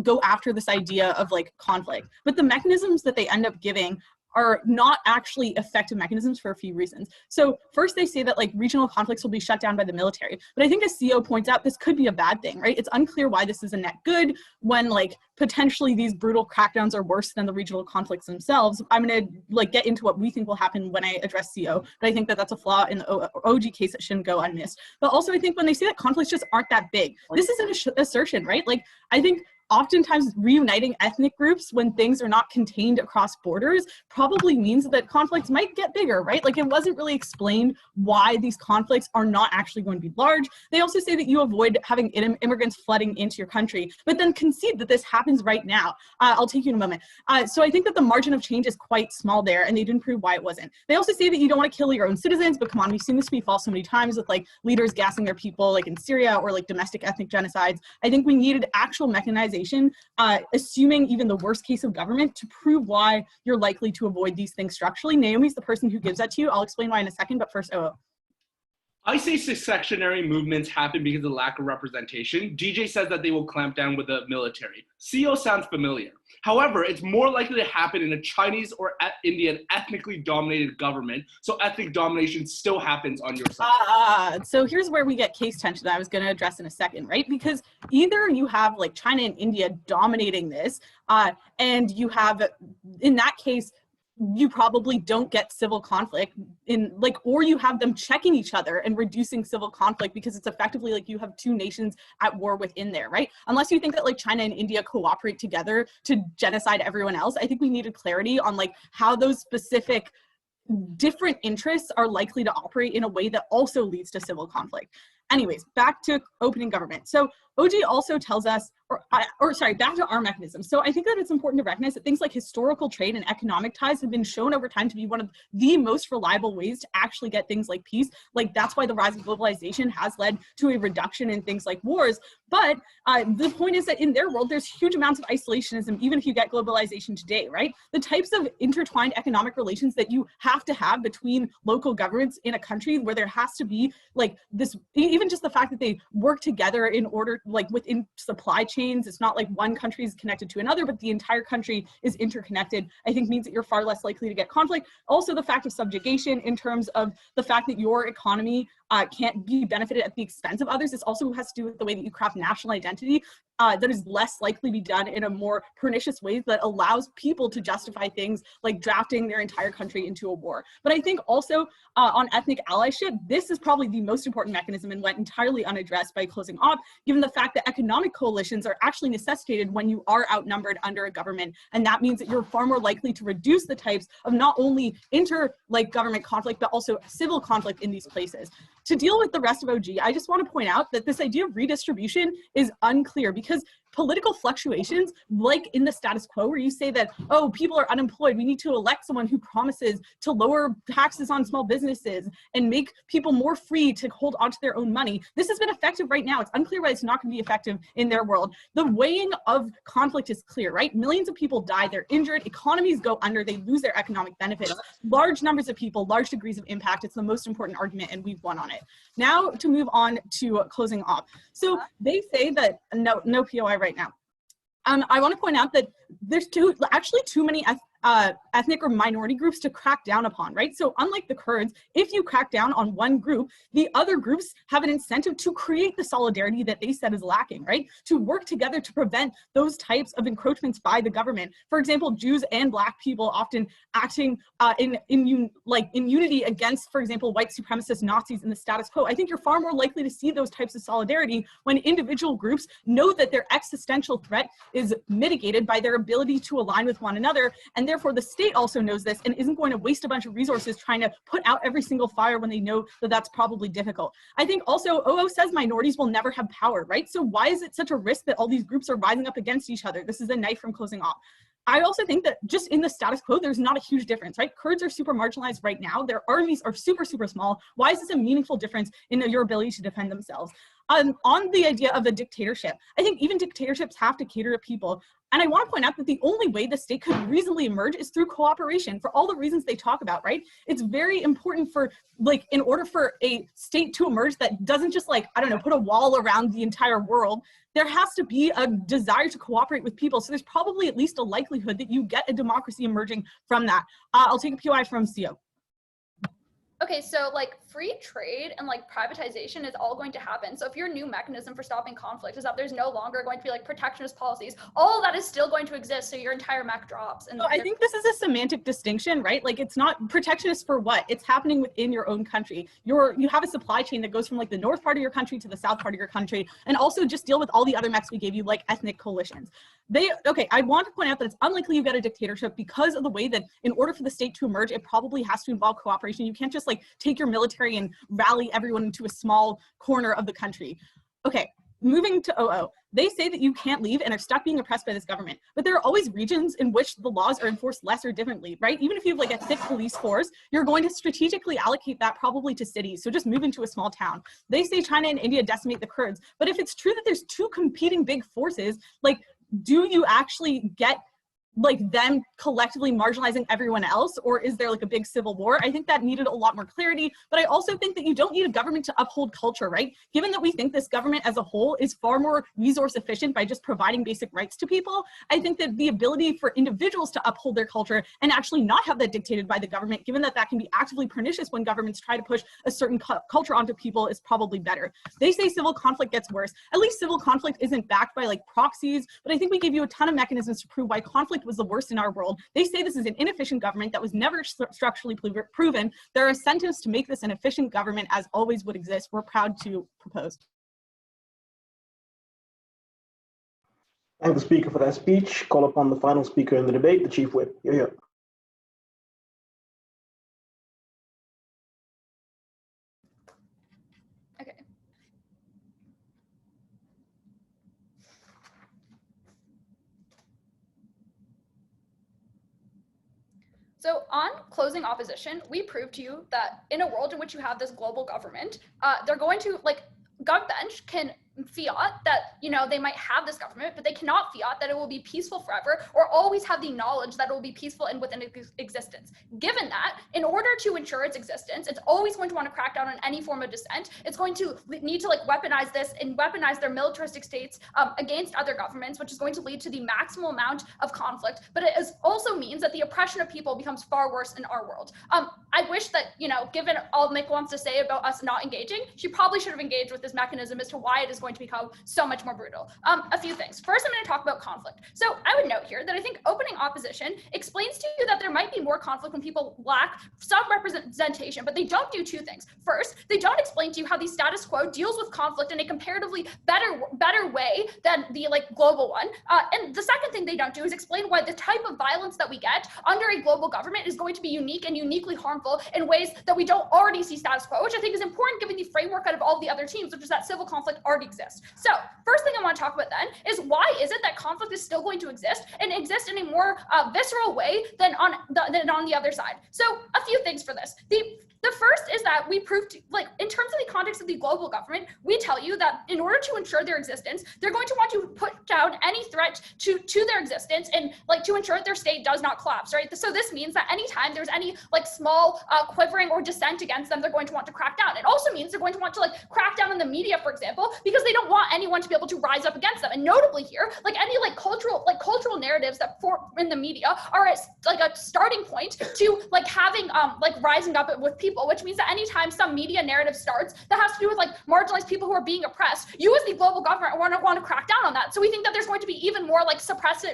go after this idea of like conflict. But the mechanisms that they end up giving are not actually effective mechanisms for a few reasons. So first they say that like regional conflicts will be shut down by the military. But I think as CO points out, this could be a bad thing, right? It's unclear why this is a net good when like potentially these brutal crackdowns are worse than the regional conflicts themselves. I'm gonna like get into what we think will happen when I address CO, but I think that that's a flaw in the OG case that shouldn't go unmissed. But also I think when they say that conflicts just aren't that big, this is an assertion, right? Like I think oftentimes reuniting ethnic groups when things are not contained across borders probably means that conflicts might get bigger, right? Like it wasn't really explained why these conflicts are not actually going to be large. They also say that you avoid having immigrants flooding into your country, but then concede that this happens right now. I'll take you in a moment. So I think that the margin of change is quite small there, and they didn't prove why it wasn't. They also say that you don't want to kill your own citizens, but come on, we've seen this be false so many times with like leaders gassing their people like in Syria or like domestic ethnic genocides. I think we needed actual mechanization, assuming even the worst case of government to prove why you're likely to avoid these things structurally. Naomi's the person who gives that to you. I'll explain why in a second, but first, OO. I say secessionary movements happen because of lack of representation. DJ says that they will clamp down with the military. CO sounds familiar. However, it's more likely to happen in a Chinese or Indian ethnically dominated government, so ethnic domination still happens on your side. So here's where we get case tension that I was going to address in a second, right? Because either you have like China and India dominating this, and you have, in that case, you probably don't get civil conflict in like, or you have them checking each other and reducing civil conflict because it's effectively like you have 2 nations at war within there, right? Unless you think that like China and India cooperate together to genocide everyone else, I think we needed clarity on like how those specific different interests are likely to operate in a way that also leads to civil conflict. Anyways, back to opening government. So OG also tells us, back to our mechanism. So I think that it's important to recognize that things like historical trade and economic ties have been shown over time to be one of the most reliable ways to actually get things like peace. Like that's why the rise of globalization has led to a reduction in things like wars. But the point is that in their world, there's huge amounts of isolationism, even if you get globalization today, right? The types of intertwined economic relations that you have to have between local governments in a country where there has to be like this, even just the fact that they work together in order, like within supply chains, it's not like one country is connected to another, but the entire country is interconnected, I think means that you're far less likely to get conflict. Also the fact of subjugation in terms of the fact that your economy can't be benefited at the expense of others. This also has to do with the way that you craft national identity that is less likely to be done in a more pernicious way that allows people to justify things like drafting their entire country into a war. But I think also on ethnic allyship, this is probably the most important mechanism and went entirely unaddressed by closing op, given the fact that economic coalitions are actually necessitated when you are outnumbered under a government. And that means that you're far more likely to reduce the types of not only government conflict, but also civil conflict in these places. To deal with the rest of OG, I just want to point out that this idea of redistribution is unclear because political fluctuations, like in the status quo, where you say that, oh, people are unemployed, we need to elect someone who promises to lower taxes on small businesses and make people more free to hold onto their own money. This has been effective right now. It's unclear why it's not going to be effective in their world. The weighing of conflict is clear, right? Millions of people die, they're injured, economies go under, they lose their economic benefits. Large numbers of people, large degrees of impact. It's the most important argument, and we've won on it. Now to move on to closing off. So they say that no POI right now. I want to point out that there's actually too many ethnic or minority groups to crack down upon, right? So unlike the Kurds, if you crack down on one group, the other groups have an incentive to create the solidarity that they said is lacking, right? To work together to prevent those types of encroachments by the government. For example, Jews and Black people often acting in unity against, for example, white supremacist Nazis in the status quo. I think you're far more likely to see those types of solidarity when individual groups know that their existential threat is mitigated by their ability to align with one another, and therefore the state also knows this and isn't going to waste a bunch of resources trying to put out every single fire when they know that that's probably difficult. I think also OO says minorities will never have power, right? So why is it such a risk that all these groups are rising up against each other? This is a knife from closing off. I also think that just in the status quo, there's not a huge difference, right? Kurds are super marginalized right now. Their armies are super, super small. Why is this a meaningful difference in your ability to defend themselves? On the idea of a dictatorship, I think even dictatorships have to cater to people. And I want to point out that the only way the state could reasonably emerge is through cooperation for all the reasons they talk about, right? It's very important for, like, in order for a state to emerge that doesn't just, like, I don't know, put a wall around the entire world, there has to be a desire to cooperate with people. So there's probably at least a likelihood that you get a democracy emerging from that. I'll take a POI from CO. Okay, so like free trade and like privatization is all going to happen. So if your new mechanism for stopping conflict is that there's no longer going to be like protectionist policies, all of that is still going to exist. So your entire mech drops. And I think this is a semantic distinction, right? Like it's not protectionist for what? It's happening within your own country. You have a supply chain that goes from like the north part of your country to the south part of your country, and also just deal with all the other mechs we gave you, like ethnic coalitions. I want to point out that it's unlikely you get a dictatorship because of the way that in order for the state to emerge, it probably has to involve cooperation. You can't just like take your military and rally everyone into a small corner of the country. Okay, moving to OO. They say that you can't leave and are stuck being oppressed by this government, but there are always regions in which the laws are enforced less or differently, right? Even if you have like a thick police force, you're going to strategically allocate that probably to cities. So just move into a small town. They say China and India decimate the Kurds, but if it's true that there's two competing big forces, like, do you actually get like them collectively marginalizing everyone else, or is there like a big civil war? I think that needed a lot more clarity, but I also think that you don't need a government to uphold culture, right? Given that we think this government as a whole is far more resource efficient by just providing basic rights to people, I think that the ability for individuals to uphold their culture and actually not have that dictated by the government, given that that can be actively pernicious when governments try to push a certain culture onto people, is probably better. They say civil conflict gets worse. At least civil conflict isn't backed by like proxies, but I think we gave you a ton of mechanisms to prove why conflict was the worst in our world. They say this is an inefficient government that was never structurally proven. There are incentives to make this an efficient government, as always would exist. We're proud to propose. Thank the speaker for that speech. Call upon the final speaker in the debate, the Chief Whip. You're here. Okay. So on closing opposition, we proved to you that in a world in which you have this global government, they're going to, like, GovBench can fiat that, you know, they might have this government, but they cannot fiat that it will be peaceful forever, or always have the knowledge that it will be peaceful and within existence. Given that, in order to ensure its existence, it's always going to want to crack down on any form of dissent. It's going to need to like weaponize this and weaponize their militaristic states against other governments, which is going to lead to the maximal amount of conflict. But it also means that the oppression of people becomes far worse in our world. I wish that, you know, given all Mick wants to say about us not engaging, she probably should have engaged with this mechanism as to why it is going to become so much more brutal. A few things. First, I'm going to talk about conflict. So I would note here that I think opening opposition explains to you that there might be more conflict when people lack some representation, but they don't do two things. First, they don't explain to you how the status quo deals with conflict in a comparatively better way than the like global one. And the second thing they don't do is explain why the type of violence that we get under a global government is going to be unique and uniquely harmful in ways that we don't already see status quo, which I think is important given the framework out of all the other teams, which is that civil conflict already exist. So first thing I want to talk about then is why is it that conflict is still going to exist and exist in a more visceral way than on the other side? So a few things for this. The first is that we proved, like, in terms of the context of the global government, we tell you that in order to ensure their existence, they're going to want to put down any threat to their existence and, like, to ensure that their state does not collapse, right? So this means that anytime there's any, like, small quivering or dissent against them, they're going to want to crack down. It also means they're going to want to, like, crack down on the media, for example, because they don't want anyone to be able to rise up against them. And notably here, like, any, like, cultural narratives that in the media are at, like, a starting point to, like, having, like, rising up with people, which means that anytime some media narrative starts that has to do with, like, marginalized people who are being oppressed, you as the global government want to crack down on that. So we think that there's going to be even more, like, suppression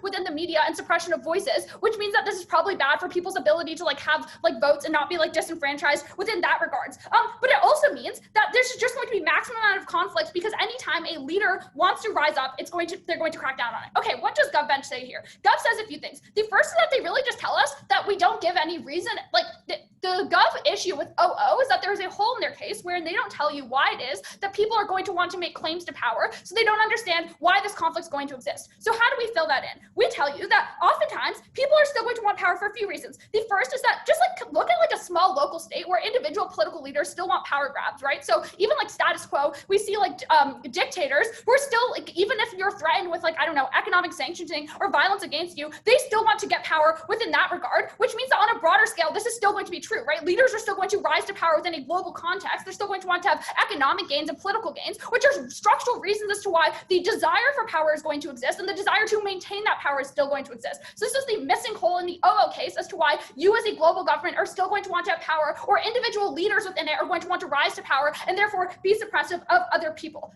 within the media and suppression of voices, which means that this is probably bad for people's ability to, like, have, like, votes and not be, like, disenfranchised within that regards. But it also means that there's just going to be maximum amount of conflict because anytime a leader wants to rise up, they're going to crack down on it. Okay, what does GovBench say here? Gov says a few things. The first is that they really just tell us that we don't give any reason, like, the Gov issue with OO is that there's a hole in their case where they don't tell you why it is that people are going to want to make claims to power, so they don't understand why this conflict is going to exist. So how do we fill that in? We tell you that oftentimes people are still going to want power for a few reasons. The first is that just, like, look at, like, a small local state where individual political leaders still want power grabs, right? So even, like, status quo, we see, like, dictators who are still, like, even if you're threatened with, like, I don't know, economic sanctioning or violence against you, they still want to get power within that regard, which means that on a broader scale, this is still going to be true, right? Leaders are still going to rise to power within a global context. They're still going to want to have economic gains and political gains, which are structural reasons as to why the desire for power is going to exist and the desire to maintain that power is still going to exist. So this is the missing hole in the OO case as to why you as a global government are still going to want to have power, or individual leaders within it are going to want to rise to power and therefore be suppressive of other people.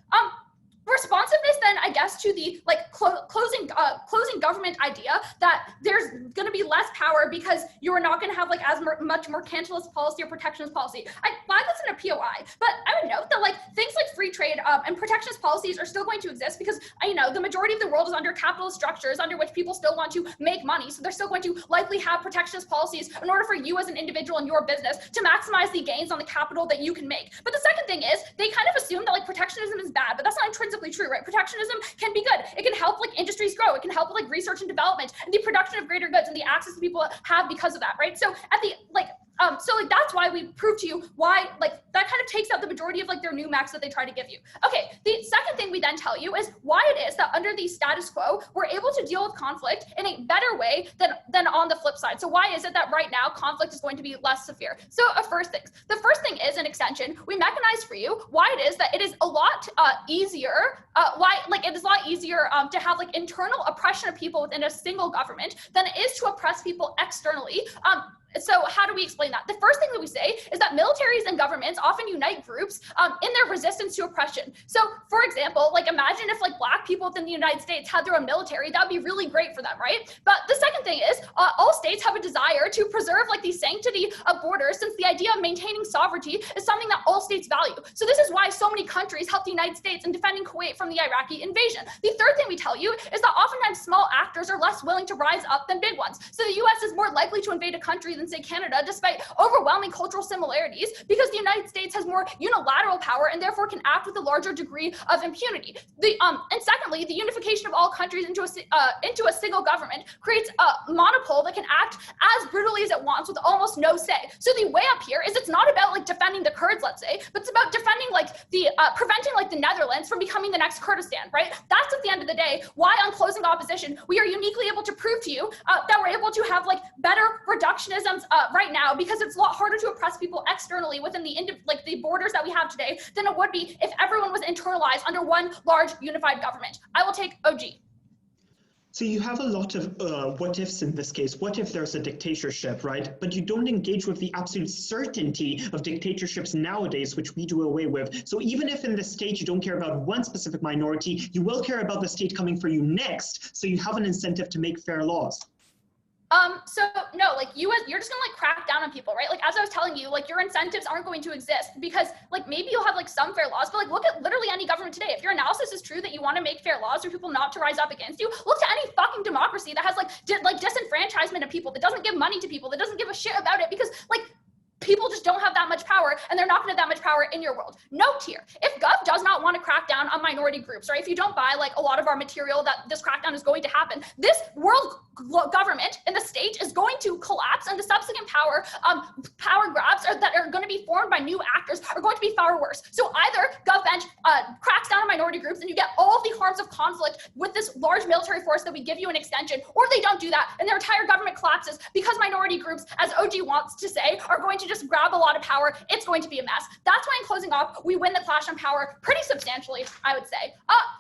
Responsiveness then, I guess, to the, like, closing government idea that there's going to be less power because you're not going to have, like, as much mercantilist policy or protectionist policy. I find that's in a POI, but I would note that, like, things like free trade and protectionist policies are still going to exist because, you know, the majority of the world is under capitalist structures under which people still want to make money, so they're still going to likely have protectionist policies in order for you as an individual in your business to maximize the gains on the capital that you can make. But the second thing is they kind of assume that, like, protectionism is bad, but that's not intrinsically true, right? Protectionism can be good. It can help, like, industries grow. It can help, like, research and development and the production of greater goods and the access that people have because of that, right? So at the, like, so, like, that's why we prove to you why, like, that kind of takes out the majority of, like, their new max that they try to give you. Okay, the second thing we then tell you is why it is that under the status quo, we're able to deal with conflict in a better way than on the flip side. So why is it that right now conflict is going to be less severe? So the first thing is an extension. We mechanize for you why it is that it is a lot easier, it is a lot easier to have, like, internal oppression of people within a single government than it is to oppress people externally. So how do we explain that? The first thing that we say is that militaries and governments often unite groups in their resistance to oppression. So, for example, like, imagine if, like, Black people within the United States had their own military. That would be really great for them, right? But the second thing is all states have a desire to preserve, like, the sanctity of borders, since the idea of maintaining sovereignty is something that all states value. So this is why so many countries helped the United States in defending Kuwait from the Iraqi invasion. The third thing we tell you is that oftentimes small actors are less willing to rise up than big ones. So the US is more likely to invade a country than, say, Canada, despite overwhelming cultural similarities, because the United States has more unilateral power and therefore can act with a larger degree of impunity. And secondly, the unification of all countries into a single government creates a monopole that can act as brutally as it wants with almost no say. So the way up here is it's not about, like, defending the Kurds, let's say, but it's about defending, like, the preventing, like, the Netherlands from becoming the next Kurdistan, right? That's at the end of the day why on closing opposition we are uniquely able to prove to you that we're able to have, like, better reductionisms right now, because it's a lot harder to oppress people externally within the borders that we have today than it would be if everyone was internalized under one large unified government. I will take OG. So you have a lot of what ifs in this case. What if there's a dictatorship, right? But you don't engage with the absolute certainty of dictatorships nowadays, which we do away with. So even if in the state you don't care about one specific minority, you will care about the state coming for you next. So you have an incentive to make fair laws. So no, like, you're just gonna, like, crack down on people, right? Like, as I was telling you, like, your incentives aren't going to exist because, like, maybe you'll have, like, some fair laws, but, like, look at literally any government today. If your analysis is true that you want to make fair laws for people not to rise up against you, look to any fucking democracy that has, like, disenfranchisement of people, that doesn't give money to people, that doesn't give a shit about it, because, like, people just don't have that much power, and they're not going to have that much power in your world. Note here, if Gov does not want to crack down on minority groups, right? If you don't buy like a lot of our material that this crackdown is going to happen, this world government in the state is going to collapse, and the subsequent power grabs that are going to be formed by new actors are going to be far worse. So either GovBench cracks down on minority groups and you get all of the harms of conflict with this large military force that we give you an extension, or they don't do that and their entire government collapses because minority groups, as OG wants to say, are going to just grab a lot of power. It's going to be a mess. That's why in closing off, we win the clash on power pretty substantially, I would say.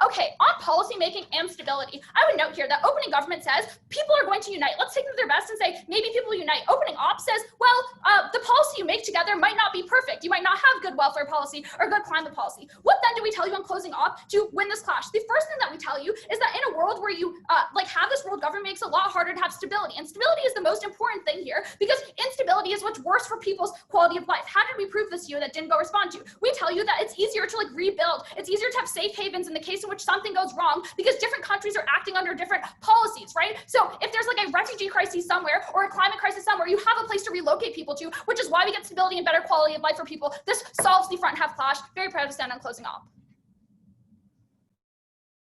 Okay, on policy making and stability, I would note here that opening government says people are going to unite. Let's take them to their best and say, maybe people unite. Opening op says, well, the policy you make together might not be perfect. You might not have good welfare policy or good climate policy. What then do we tell you on closing op to win this clash? The first thing that we tell you is that in a world where you have this world government makes it a lot harder to have stability. And stability is the most important thing here because instability is what's worse for people's quality of life. How did we prove this to you that didn't go respond to? We tell you that it's easier to rebuild. It's easier to have safe havens in the case in which something goes wrong because different countries are acting under different policies, right? So if there's a refugee crisis somewhere or a climate crisis somewhere, you have a place to relocate people to, which is why we get stability and better quality of life for people. This solves the front half clash. Very proud to stand on closing op.